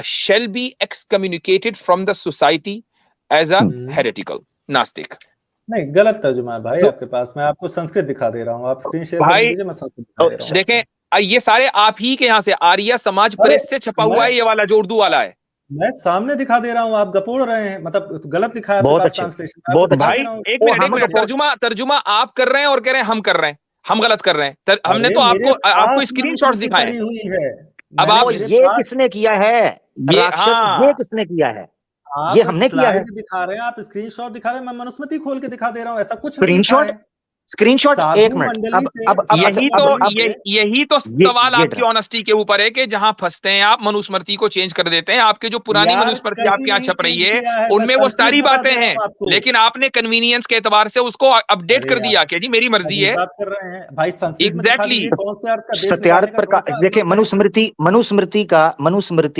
shall be excommunicated from the society as a heretical, नास्तिक। नहीं, गलत तर्जुमा है भाई तो- आपके पास। मैं आपको संस्कृत दिखा दे रहा हूँ, आप स्क्रीन शेयर भाई, कर दीजिए, मैं संस्कृत दिखा दे रहा हूँ। देखें ये सारे आप ही के यहाँ से आर्य समाज प्रेस से छपा हुआ है, ये वाला जो उर्दू वाला है। मैं सामने दिखा दे रहा हूँ, आप गपोड़ रहे हैं, मतलब गलत लिखा है आपके बहुत पास अच्छे, ट्रांसलेशन। बहुत अच्छे। भाई एक मिनट, तर्जुमा आप कर रहे हैं और कह रहे हैं हम कर रहे हैं, हम गलत कर रहे हैं। हमने तो आपको स्क्रीनशॉट्स दिखाए हैं। हुई है। अब आप ये किसने किया है? राक्षस, ये किसने किया है? ये हमने किया है। दिखा रहे हैं आप, स्क्रीनशॉट दिखा रहे हैं, मैं मनुस्मृति खोल के दिखा दे रहा हूँ, ऐसा कुछ नहीं लिखा है। स्क्रीनशॉट, एक मिनट। यही तो सवाल आपकी ऑनेस्टी के ऊपर है कि जहां फंसते हैं आप, मनुस्मृति को चेंज कर देते हैं। आपके जो पुरानी मनुस्मृति आपके यहाँ छप रही है उनमें वो सारी बातें हैं, लेकिन आपने कन्वीनियंस के एतबार से उसको अपडेट कर दिया कि जी मेरी मर्जी है। बात कर रहे हैं भाई, संस्कृत में एग्जैक्टली सत्यार्थ पर देखिए, मनुस्मृति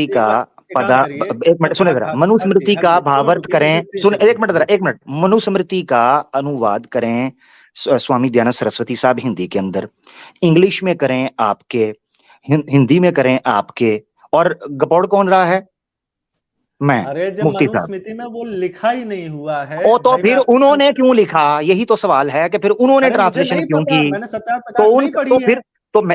का पदा, एक मिनट सुने जरा, मनुस्मृति का भावार्थ करें, सुन एक मिनट, मनुस्मृति का अनुवाद करें स्वामी दयानंद सरस्वती साहब हिंदी के अंदर, इंग्लिश में करें आपके, हिंदी में करें आपके, और गपोड़ कौन रहा है? मैं। अरे जब मनुस्मृति में वो लिखा ही नहीं हुआ है ओ तो फिर उन्होंने क्यों लिखा? यही तो सवाल है कि फिर उन्होंने ट्रांसलेशन क्यों की? मैंने सत्याप्रकाश नहीं पढ़ी है।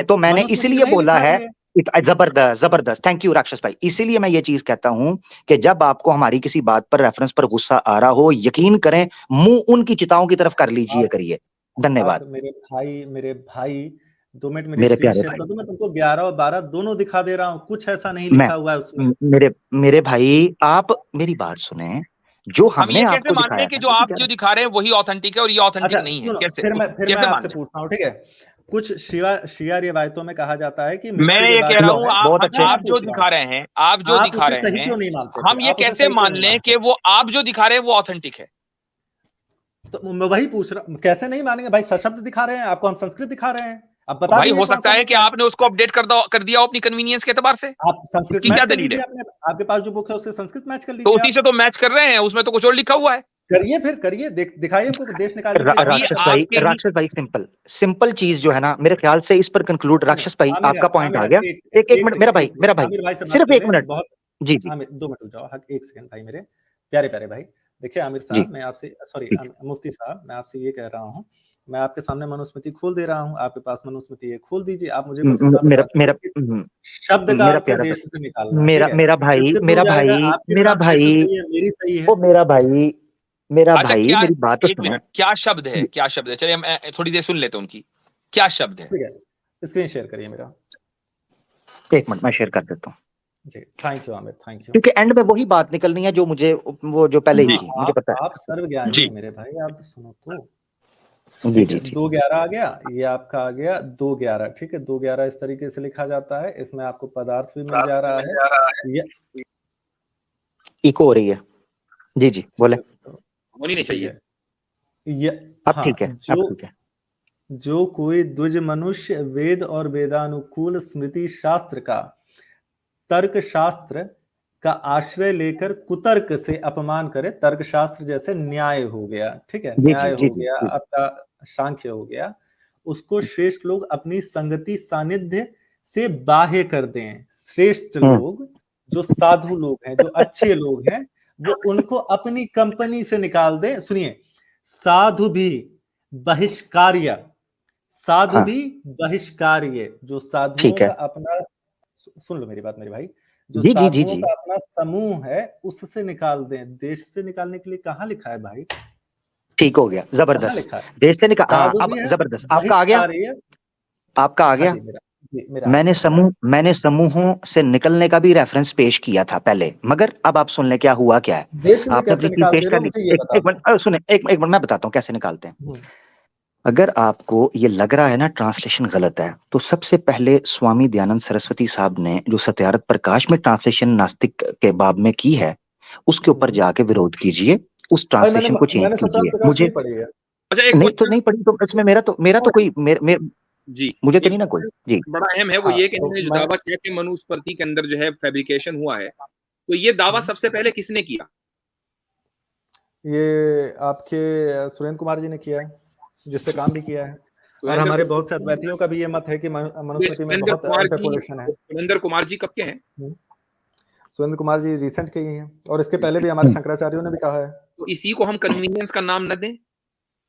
तो मैंने इसीलिए बोला है, जबरदस्त, थैंक यू राक्षस भाई। इसीलिए मैं ये चीज कहता हूं कि जब आपको हमारी किसी बात पर रेफरेंस पर गुस्सा आ रहा हो, यकीन करें मुंह उनकी चिताओं की तरफ कर लीजिए, करिए। धन्यवाद मेरे भाई 2 मिनट मेरे प्यारे भाई, मैं तुमको 11 और 12 दोनों दिखा दे रहा हूँ, कुछ ऐसा नहीं लिखा हुआ है उसमें। मेरे भाई, आप मेरी बात सुने, जो हमने हम ये कैसे मान लें कि जो आप जो दिखा रहे हैं वही ऑथेंटिक है और ये ऑथेंटिक नहीं है? कैसे? फिर मैं आपसे पूछता हूँ, ठीक है? कुछ शिया रिवायतों में कहा जाता है कि मैं ये कह रहा हूँ आप जो दिखा रहे हैं, हम ये कैसे मान लें कि वो आप जो दिखा रहे हैं वो ऑथेंटिक है? तो मैं वही पूछ रहा हूँ, कैसे नहीं मानेंगे भाई? शब्द दिखा रहे हैं आपको, हम संस्कृत दिखा रहे हैं, अब बता भाई हो सकता है कि आपने उसको अपडेट कर दिया अपनी कन्वीनियंस के एतबार से। आप संस्कृत क्या दलील है? आपके पास जो बुक है उससे संस्कृत मैच कर लीजिए। तो उसी से तो मैच कर रहे हैं, उसमें तो कुछ और लिखा हुआ है। करिए, दिखाइए हमको देश निकालिए। राक्षस भाई सिंपल चीज जो है ना, मेरे ख्याल से इस पर कंक्लूड, राक्षस भाई आपका पॉइंट आ गया। एक मिनट मेरा भाई, सिर्फ 1 मिनट, जी 2 मिनट रुक जाओ, 1 सेकंड भाई मेरे प्यारे भाई। देखिए आमिर साहब, मैं आपसे मुफ्ती साहब, मैं आपसे ये कह रहा हूँ, मैं आपके सामने मनुस्मृति खोल दे रहा हूँ, आपके पास मनुस्मृति है, खोल दीजिए। आप मुझे मेरा शब्द का देश से निकालना, मेरा भाई मेरी बात तो सुनो। क्या शब्द है? चलिए हम थोड़ी देर सुन लेते हैं उनकी, क्या शब्द है? ठीक है, स्क्रीन शेयर करिए मेरा। 1 मिनट मैं शेयर कर देता हूँ जी। Thank you Aamir, thank you. क्योंकि एंड में वही बात निकलनी है जो मुझे, वो जो पहले ही थी, मुझे पता है। आप सर्वज्ञानी हैं मेरे भाई, आप सुनो तो। जी 2:11 आ गया, ये आपका आ गया 2:11, ठीक है? 2:11 इस तरीके से लिखा जाता है, इसमें आपको पदार्थ भी मिल जा रहा है। ये इको हो रही है, जी बोले। होनी नहीं चाहिए ये, अब ठीक है। जो कोई द्विज मनुष्य वेद और वेदानुकूल स्मृति शास्त्र का तर्क शास्त्र का आश्रय लेकर कुतर्क से अपमान करे, तर्क शास्त्र जैसे न्याय हो गया, ठीक है? न्याय हो गया, आपका सांख्य हो गया, उसको श्रेष्ठ लोग अपनी संगति सानिध्य से बाह्य कर दें। श्रेष्ठ लोग, जो साधु लोग हैं, जो अच्छे लोग हैं, वो उनको अपनी कंपनी से निकाल दें। सुनिए, साधु भी बहिष्कार्य, जो साधुओं का अपना, सुन लो मेरी बात मेरे भाई, जो साधुओं का अपना समूह है उससे निकाल दें। देश से निकालने के लिए कहाँ लिखा है भाई? ठीक हो गया, जबरदस्त। देश से निकाल, अब जबरदस्त, आपका आ गया। मैंने समूहों से निकलने का भी रेफरेंस पेश किया था पहले, मगर अब आप सुन ले क्या हुआ क्या है। आपने पेश करनी, एक मिनट सुने, एक मिनट मैं बताता हूँ कैसे निकालते हैं। अगर आपको ये लग रहा है ना ट्रांसलेशन गलत है, तो सबसे पहले स्वामी दयानंद सरस्वती साहब ने जो सत्यार्थ प्रकाश में ट्रांसलेशन नास्तिक के बाब में की है, उसके ऊपर जाके विरोध कीजिए, उस भाई मैंने ट्रांसलेशन को चेंज मैंने सत्यार्थ कीजिए। प्रकाश मुझे नहीं पढ़ी है। अच्छा, एक नहीं तो क्वेश्चन नहीं पढ़ी तो इसमें मेरा तो कोई जी, मुझे तो एक नहीं ना कोई जी। बड़ा अहम है, वो हाँ, ये कि तो इन्होंने जो मैं दावा किया कि मनुस्मृति के अंदर जो है फैब्रिकेशन हुआ है, तो ये दावा सबसे पहले किसने किया? ये आपके सुरेंद्र कुमार जी ने किया है, जिस पे काम भी किया है। और सुरेंद्र हमारे बहुत से अद्वैतियों का भी ये मत है कि मनुस्मृति में बहुत इंटरपोलेशन है। सुरेंद्र कुमार जी कब के हैं? सुरेंद्र कुमार जी रिसेंट के ही हैं, और इसके पहले भी हमारे शंकराचार्यों ने भी कहा है। तो इसी को हम कन्वीनियंस का नाम न दें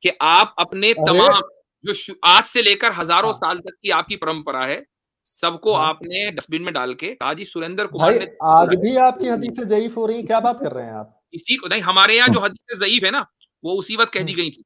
कि आप अपने अरे! तमाम जो आज से लेकर हजारों हाँ। साल तक की आपकी परंपरा है, सबको हाँ। आपने डस्टबिन में डाल के आज ही सुरेंद्र कुमार भाई ने आज भी आपकी हदीसें ज़ईफ हो रही हैं, क्या बात कर रहे हैं आप? इसी को नहीं, हमारे यहाँ जो हदीसें ज़ईफ है ना, वो उसी वक्त कह दी गई थी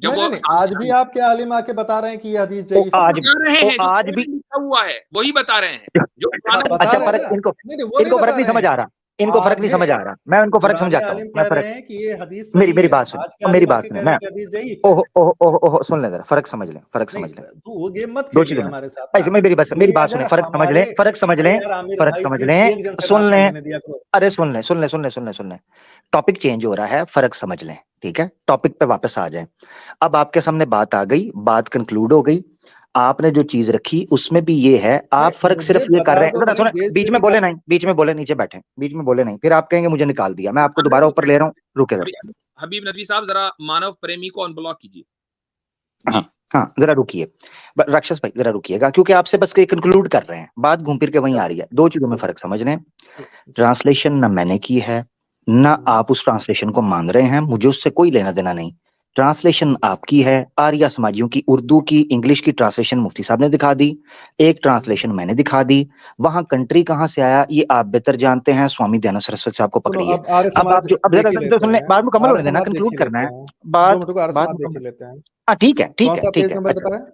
जब नहीं, वो नहीं, आज भी आपके आलिम आके बता रहे हैं कि ये हदीस तो ज़ईफ है। आज बता रहे हैं, जो आज पहले भी लिखा हुआ है वही बता रहे हैं जो पुराना बता अच्छा रहे हैं फर्क ना? इनको नहीं, नहीं, वो नहीं इनको फर्क बता नहीं रहे समझ हैं। आ रहा, इनको फर्क नहीं आधे समझ आ रहा। मैं उनको फर्क पुराने समझाता हूँ। आलिम मैं कह फर्क रहे हैं कि ये हदीस मेरी सही मेरी है। बात सुनो, आज के मेरी आलिम बात आके सुनो। कह रहे मैं हैं कि हदीस ज़ईफ है। ओहो ओहो ओहो ओहो सुन ले जरा, फर्क समझ ले, फर्क समझ ले। तो वो गेम मत दो खेलिए चीजों में हमारे साथ ऐसे ना। मेरी ये बात सुने, अगर फर्क समझ ले, हमारे फर्क समझ ले, अरे यार आमिर फर्क भाई समझ प्लीज ले, एक जन से सुन बात ले। करने दिया करो। अरे सुन ले। टॉपिक चेंज हो रहा है, फर्क समझ लें, ठीक है? टॉपिक पे वापस आ जाएं। अब आपके सामने बात आ गई, बात कंक्लूड हो गई। आपने जो चीज रखी उसमें भी ये है, आप फर्क मुझे सिर्फ ये कर बता रहे हैं। दो जरा भाई, सुने, देश बीच से में बोले निकाल नहीं, बीच में बोले, नीचे बैठे, बीच में बोले नहीं, फिर आप कहेंगे मुझे निकाल दिया। मैं आपको दोबारा ऊपर ले रहा हूँ, रुके जरा। हबीब नदवी साहब जरा मानव प्रेमी को अनब्लॉक कीजिए। हाँ हाँ, जरा रुकिए राक्षस भाई, जरा रुकिएगा, क्योंकि आपसे बस कंक्लूड कर रहे हैं, बात घूम फिर के वहीं आ रही है। दो चीजों में फर्क समझ लें। ट्रांसलेशन ना मैंने की है, ना आप उस ट्रांसलेशन को मान रहे हैं, मुझे उससे कोई लेना देना नहीं। ट्रांसलेशन आपकी है, आर्या समाजियों की उर्दू की, इंग्लिश की ट्रांसलेशन मुफ्ती साहब ने दिखा दी, एक ट्रांसलेशन मैंने दिखा दी। वहां कंट्री कहां से आया ये आप बेहतर जानते हैं, स्वामी दयानंद सरस्वती साहब को पकड़िए। अब आर्य अब आप समाज जो अब देख जरा ही जो लेते सुनने, हैं। बात मुकम्मल आर्य होने देना, समाज देख कंक्लूड ही करना लेते है हैं। 2 बात, मिनट को आर्य बात समाज देख ही मुकम्मल। लेते हैं। हाँ ठीक है, ठीक कौन है, सा ठीक पेज है। नंबर अच्छा बताएं?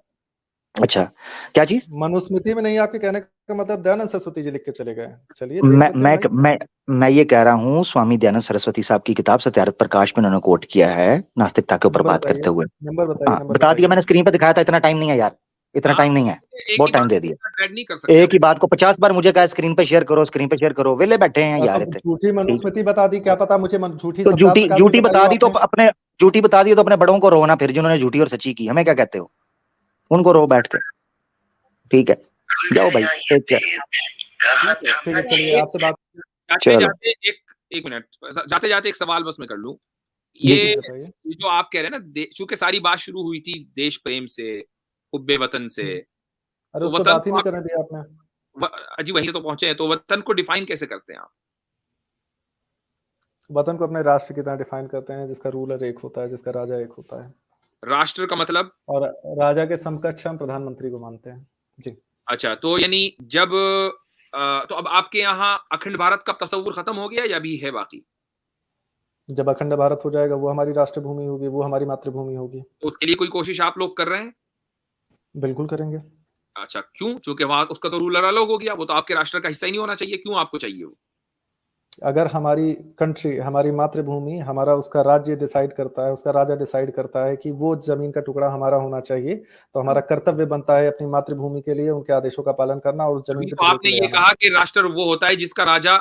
अच्छा, क्या चीज? मनुस्मृति में नहीं, आपके कहने का मतलब दयानंद सरस्वती जी लिख के चले गए। चलिए देख लेते हैं भाई। मैं ये कह रहा हूँ, स्वामी दयानंद सरस्वती साहब की किताब सत्यार्थ प्रकाश में उन्होंने कोट किया है नास्तिकता के ऊपर नंबर बात करते हुए। नंबर बताइए, हाँ नंबर बता दिया बताइए। मैंने, स्क्रीन पे दिखाया था। इतना टाइम नहीं है यार, इतना टाइम नहीं है, बहुत टाइम दे दिया। नहीं कर सकते एक ही बात को 50 बार मुझे कहा स्क्रीन पे शेयर करो, स्क्रीन पे शेयर करो, वेले बैठे हैं यार। तो झूठी मनुस्मृति बता दी, क्या पता मुझे झूठी तो सत्यार्थ प्रकाश झूठी में बता दी तो आपने। अपने, झूठी बता दी तो अपने बड़ों को रोना, फिर जिन्होंने झूठी और सच्ची की, हमें क्या कहते हो? उनको रो बैठ के, ठीक है? जाओ भाई, टेक केयर। ठीक है, चलिए आपसे बात। एक मिनट, जाते जाते एक सवाल बस मैं कर लूं। जी, ये बताइए। जो आप कह रहे हैं ना, चूंकि सारी बात शुरू हुई थी देश प्रेम से, हुब्बे वतन से, अरे तो उस पर वतन बात ही को नहीं करने दिया आपने। जी वहीं से तो पहुंचे हैं, तो वतन को डिफाइन कैसे करते हैं आप? वतन को अपने राष्ट्र की तरह डिफाइन करते हैं, जिसका रूलर एक होता है, जिसका राजा एक होता है। राष्ट्र का मतलब? और राजा के समकक्ष हम प्रधानमंत्री को मानते हैं जी। अच्छा, तो यानी जब तो अब आपके यहाँ अखंड भारत का तस्वुर खत्म हो गया या अभी है बाकी? जब अखंड भारत हो जाएगा, वो हमारी राष्ट्रभूमि होगी, वो हमारी मातृभूमि होगी। तो उसके लिए कोई कोशिश आप लोग कर रहे हैं? बिल्कुल करेंगे। अच्छा, क्यों? क्योंकि वहां उसका तो रूलर अलग हो गया, वो तो आपके राष्ट्र का हिस्सा ही नहीं होना चाहिए, क्यों आपको चाहिए वो? अगर हमारी कंट्री, हमारी मातृभूमि, हमारा उसका राज्य डिसाइड करता है, उसका राजा डिसाइड करता है कि वो जमीन का टुकड़ा हमारा होना चाहिए, तो हमारा कर्तव्य बनता है अपनी मातृभूमि के लिए उनके आदेशों का पालन करना और उस जमीन के तो टुकड़े आपने को ले ये आना। कहा कि राष्ट्र वो होता है जिसका राजा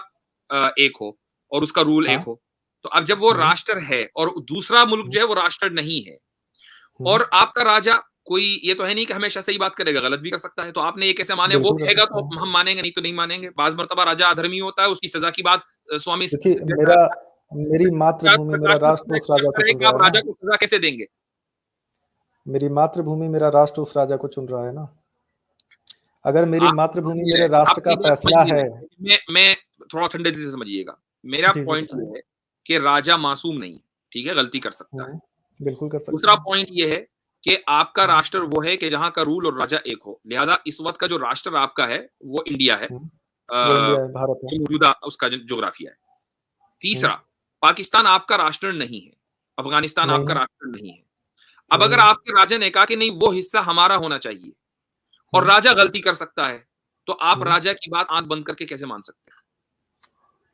एक हो और उसका रूल एक हो। तो अब जब वो राष्ट्र है और दूसरा मुल्क जो है वो राष्ट्र नहीं है, और आपका राजा कोई, ये तो है नहीं कि हमेशा सही बात करेगा, गलत भी कर सकता है। तो आपने ये कैसे माने? वो कहेगा तो हम मानेंगे, नहीं तो नहीं मानेंगे। बाज मर्तबा राजा अधर्मी होता है, उसकी सजा की बात स्वामी मेरी मातृभूमि, मेरा राष्ट्र उस राजा को चुन रहा है। आप राजा को सजा कैसे देंगे? मेरी मातृभूमि, मेरा राष्ट्र उस राजा को चुन रहा है ना। अगर मेरी मातृभूमि मेरे राष्ट्र का फैसला है। मैं थोड़ा ठंडे दिल से समझिएगा, मेरा पॉइंट ये है कि राजा मासूम नहीं, ठीक है, गलती कर सकता है, बिल्कुल कर सकता है। दूसरा पॉइंट ये है कि आपका राष्ट्र वो है कि जहां का रूल और राजा एक हो, लिहाजा इस वक्त का जो राष्ट्र आपका है वो इंडिया है, भारत है, मौजूदा उसका जोग्राफिया है। तीसरा, पाकिस्तान आपका राष्ट्र नहीं है, अफगानिस्तान आपका राष्ट्र नहीं है। अब अगर आपके राजा ने कहा कि नहीं वो हिस्सा हमारा होना चाहिए, और राजा गलती कर सकता है, तो आप राजा की बात आंख बंद करके कैसे मान सकते हैं?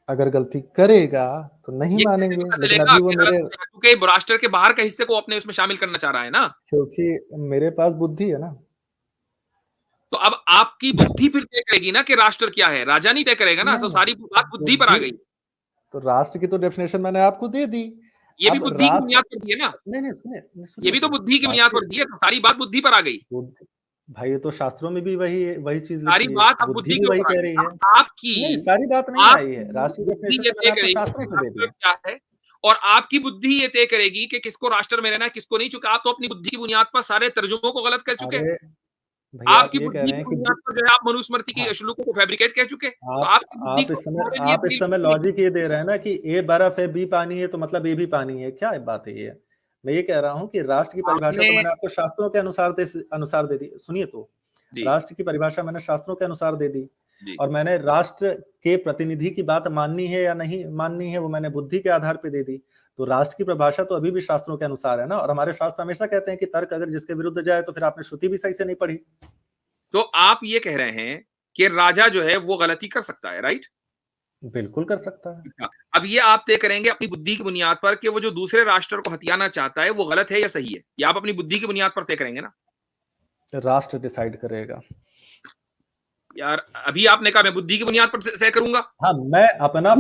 अगर गलती करेगा तो नहीं ये मानेंगे, कैसे पता लेकिन चलेगा अभी वो कि गलत मेरे, करेगा? क्योंकि राष्ट्र के बाहर के हिस्से को अपने उसमें शामिल करना चाह रहा है ना। क्योंकि मेरे पास बुद्धि है ना। तो अब आपकी बुद्धि फिर तय करेगी ना कि राष्ट्र क्या है, राजा नहीं तय करेगा ना। नहीं, सारी बात बुद्धि पर आ गई। तो राष्ट्र की तो डेफिनेशन मैंने आपको दे दी। ये भी अब बुद्धि की राष्ट्र, बुनियाद पर दी है ना। नहीं ये भी तो बुद्धि की बुनियाद पर दी है, तो सारी बात बुद्धि पर आ गई। भाई ये तो शास्त्रों में भी वही चीज सारी लिखी है, बात अब बुद्धि बुद्धि भी के वही ऊपर आ कह गई। रही है। अब आपकी नहीं, सारी बात नहीं आई है, राष्ट्र की बुद्धि डेफिनेशन ये तो मैंने तय आपको करेगी शास्त्रों से दे राष्ट्र दिया। क्या है, और आपकी बुद्धि ये तय करेगी कि किसको राष्ट्र में रहना है, किसको नहीं। चूंकि आप तो अपनी बुद्धि की बुनियाद पर सारे तर्जुमों को गलत कह चुके हैं। अरे भैया, आप आपकी ये कह बुद्धि रहे की हैं कि बुनियाद पर जो है आप मनुस्मृति की हाँ, श्लोकों को फैब्रिकेट कह चुके। तो आपकी बुद्धि आप को हमारे लिए इस समय लॉजिक ये दे रहे हैं ना कि ए बर्फ है, बी पानी है, तो मतलब ए भी पानी है। क्या बात है ये? मैं ये कह रहा हूँ कि राष्ट्र की परिभाषा तो मैंने आपको शास्त्रों के अनुसार दे दी। सुनिए तो, राष्ट्र की परिभाषा मैंने शास्त्रों के अनुसार दे दी, और मैंने राष्ट्र के प्रतिनिधि की बात माननी है या नहीं माननी है वो मैंने बुद्धि के आधार पे दे दी। तो राष्ट्र की परिभाषा तो अभी भी शास्त्रों के अनुसार है ना। और हमारे शास्त्र हमेशा कहते हैं कि तर्क अगर जिसके विरुद्ध जाए तो फिर आपने श्रुति भी सही से नहीं पढ़ी। तो आप ये कह रहे हैं कि राजा जो है वो गलती कर सकता है, राइट? बिल्कुल कर सकता है। अब ये आप तय करेंगे अपनी बुद्धि की बुनियाद पर कि वो जो दूसरे राष्ट्र को हथियाना चाहता है वो गलत है या सही है, या आप अपनी बुद्धि की बुनियाद पर तय करेंगे ना। राष्ट्र डिसाइड करेगा। यार अभी आपने कहा मैं बुद्धि की बुनियाद पर तय करूंगा। हाँ, मैं अपना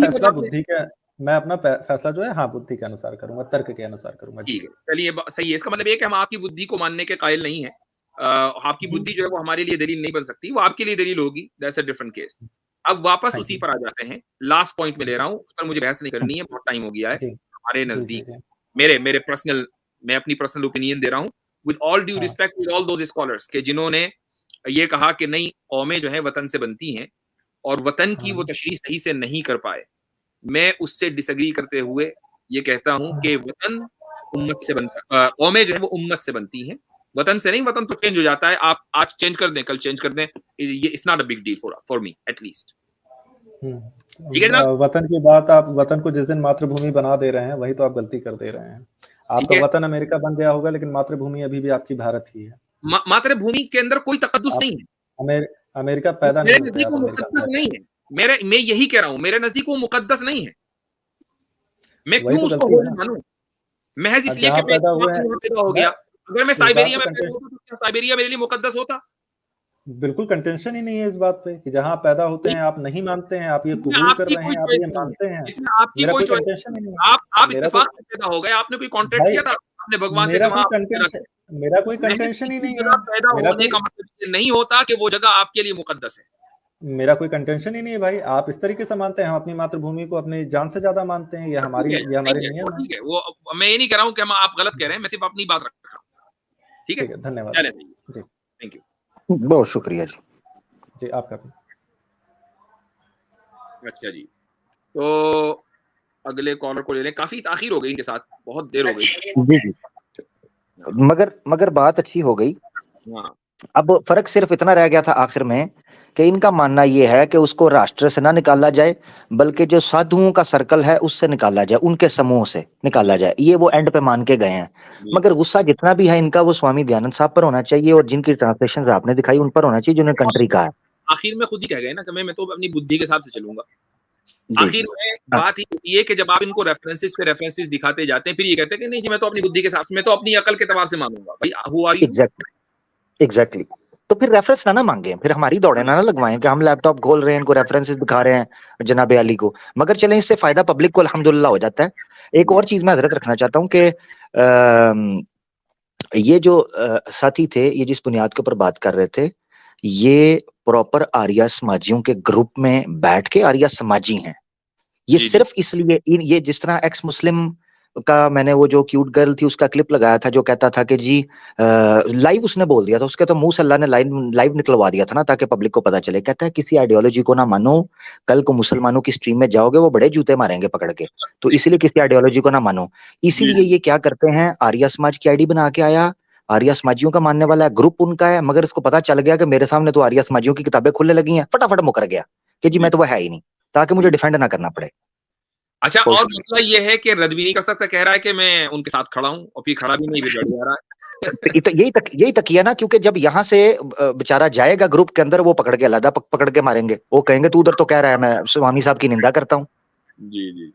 फैसला जो है हाँ बुद्धि के अनुसार करूंगा, तर्क के अनुसार करूंगा। ठीक है, चलिए सही है। इसका मतलब ये कि हम आपकी बुद्धि को मानने के कायल नहीं है। आपकी बुद्धि जो है वो हमारे लिए दलील नहीं बन सकती, वो आपके लिए दलील होगी। That's a different case. अब वापस उसी पर आ जाते हैं। लास्ट पॉइंट में ले रहा हूं, उस पर मुझे बहस नहीं करनी है, बहुत टाइम हो गया है हमारे नजदीक। मेरे पर्सनल, मैं अपनी पर्सनल ओपिनियन दे रहा हूं with all due respect with all those scholars के जिन्होंने ये कहा कि नहीं, कौमें जो है वतन से बनती हैं और वतन की वो तशरीह सही से नहीं कर पाए। मैं उससे डिसएग्री करते हुए ये कहता हूं कि वतन उम्मत से बनता, कौमें जो है वो उम्मत से बनती हैं, वतन से नहीं। वतन तो चेंज हो जाता है, आप आज चेंज कर दें, कल चेंज कर दें, ये it's not a big deal for me at least. ठीक है ना? वतन की बात, आप वतन को जिस दिन मातृभूमि बना दे रहे हैं वही तो आप गलती कर दे रहे हैं। आपका वतन अमेरिका बन गया होगा, लेकिन मातृभूमि अभी भी आपकी भारत ही है। मातृभूमि के अंदर कोई तकद्दुस नहीं है। अमेरिका पैदा मेरे नजदीक वो मुकद्दस नहीं है। मैं यही कह रहा हूं, मेरे नजदीक वो मुकद्दस नहीं है। मैं क्यों उसको होली मानूं? महज इसलिए कि मैं पैदा हो गया। अगर मैं साइबेरिया में पैदा होता तो क्या साइबेरिया मेरे लिए मुकद्दस होता? बिल्कुल कंटेंशन ही नहीं है इस बात पे कि जहां पैदा होते हैं आप नहीं मानते हैं, आप ये कबूल कर रहे हैं, आप ये मानते हैं। इसमें आपकी कोई कंटेंशन नहीं है। आप इत्तेफाक से पैदा हो गए, आपने कोई कॉन्ट्रैक्ट किया था आपने भगवान से? मेरा कोई कंटेंशन ही नहीं है। पैदा होने का मतलब नहीं होता कि वो जगह आपके लिए मुकद्दस है। मेरा कोई कंटेंशन ही नहीं है भाई। आप इस तरीके से मानते हैं, हम अपनी मातृभूमि को अपनी जान से ज्यादा मानते हैं। ये हमारे नियम है। ठीक है, वो मैं ये नहीं कह रहा हूँ कि आप गलत कह रहे हैं, मैं सिर्फ अपनी बात रख रहा हूँ। ठीक है, धन्यवाद जी, थैंक यू, बहुत शुक्रिया जी आपका भी। अच्छा जी, तो अगले कॉलर को ले लें। काफी ताखीर हो गई इनके साथ, बहुत देर हो गई। जी, मगर बात अच्छी हो गई। हाँ, अब फर्क सिर्फ इतना रह गया था आखिर में कि इनका मानना ये है कि उसको राष्ट्र से ना निकाला जाए, बल्कि जो साधुओं का सर्कल है उससे निकाला जाए, उनके समूह से निकाला जाए। ये वो एंड पे मान के गए हैं। मगर गुस्सा जितना भी है इनका वो स्वामी दयानंद साहब पर होना चाहिए, और जिनकी ट्रांसलेशन आपने दिखाई उन पर होना चाहिए, जिन्होंने कंट्री कहा है। आखिर में खुद ही कह गए ना कि मैं तो अपनी बुद्धि के हिसाब से चलूंगा। आखिर में बात ये कि जब आप इनको रेफरेंसेस पे रेफरेंसेस दिखाते जाते हैं, फिर ये कहते हैं कि नहीं जी मैं तो अपनी बुद्धि के हिसाब से, मैं तो अपनी अकल के एतबार से मानूंगा। भाई हु आर यू? एग्जैक्टली। तो फिर रेफरेंस ना मांगे, फिर हमारी दौड़े ना लगवाएं कि हम लैपटॉप खोल रहे हैं, इनको रेफरेंसेस दिखा रहे हैं जनाब अली को। मगर चलें, इससे फायदा पब्लिक को अल्हम्दुलिल्लाह हो जाता है। एक और चीज मैं हजरत रखना चाहता हूँ कि ये जो साथी थे, ये जिस बुनियाद के ऊपर बात कर रहे थे, ये प्रॉपर आर्या समाजियों के ग्रुप में बैठ के आर्या समाजी हैं। ये सिर्फ इसलिए, ये जिस तरह एक्स मुस्लिम का मैंने वो जो क्यूट गर्ल थी उसका क्लिप लगाया था जो कहता था कि जी लाइव उसने बोल दिया था, उसके तो मुंह से अल्लाह ने लाइव निकलवा दिया था ना, ताकि पब्लिक को पता चले। कहता है किसी आइडियोलॉजी को ना मानो, कल को मुसलमानों की स्ट्रीम में जाओगे वो बड़े जूते मारेंगे पकड़ के, तो इसीलिए किसी आइडियोलॉजी को ना मानो। इसीलिए ये क्या करते हैं, आर्या समाज की आईडी बना के आया, आर्या समाजियों का मानने वाला है, ग्रुप उनका है, मगर इसको पता चल गया कि मेरे सामने तो आर्या समाजियों की किताबें खुलने लगी हैं, फटाफट मुकर गया कि जी मैं तो वो है ही नहीं, ताकि मुझे डिफेंड ना करना पड़े। अच्छा, और मसला ये है कि रद्द भी नहीं कर सकता, कह रहा है कि मैं उनके साथ खड़ा हूं, और फिर खड़ा भी नहीं बिगड़ रहा है। यही तकिया ना, क्योंकि जब यहाँ से बेचारा जाएगा ग्रुप के अंदर, वो पकड़ के अलग पकड़ के मारेंगे, वो कहेंगे तू उधर तो कह रहा है मैं स्वामी साहब की निंदा करता हूँ। जी जी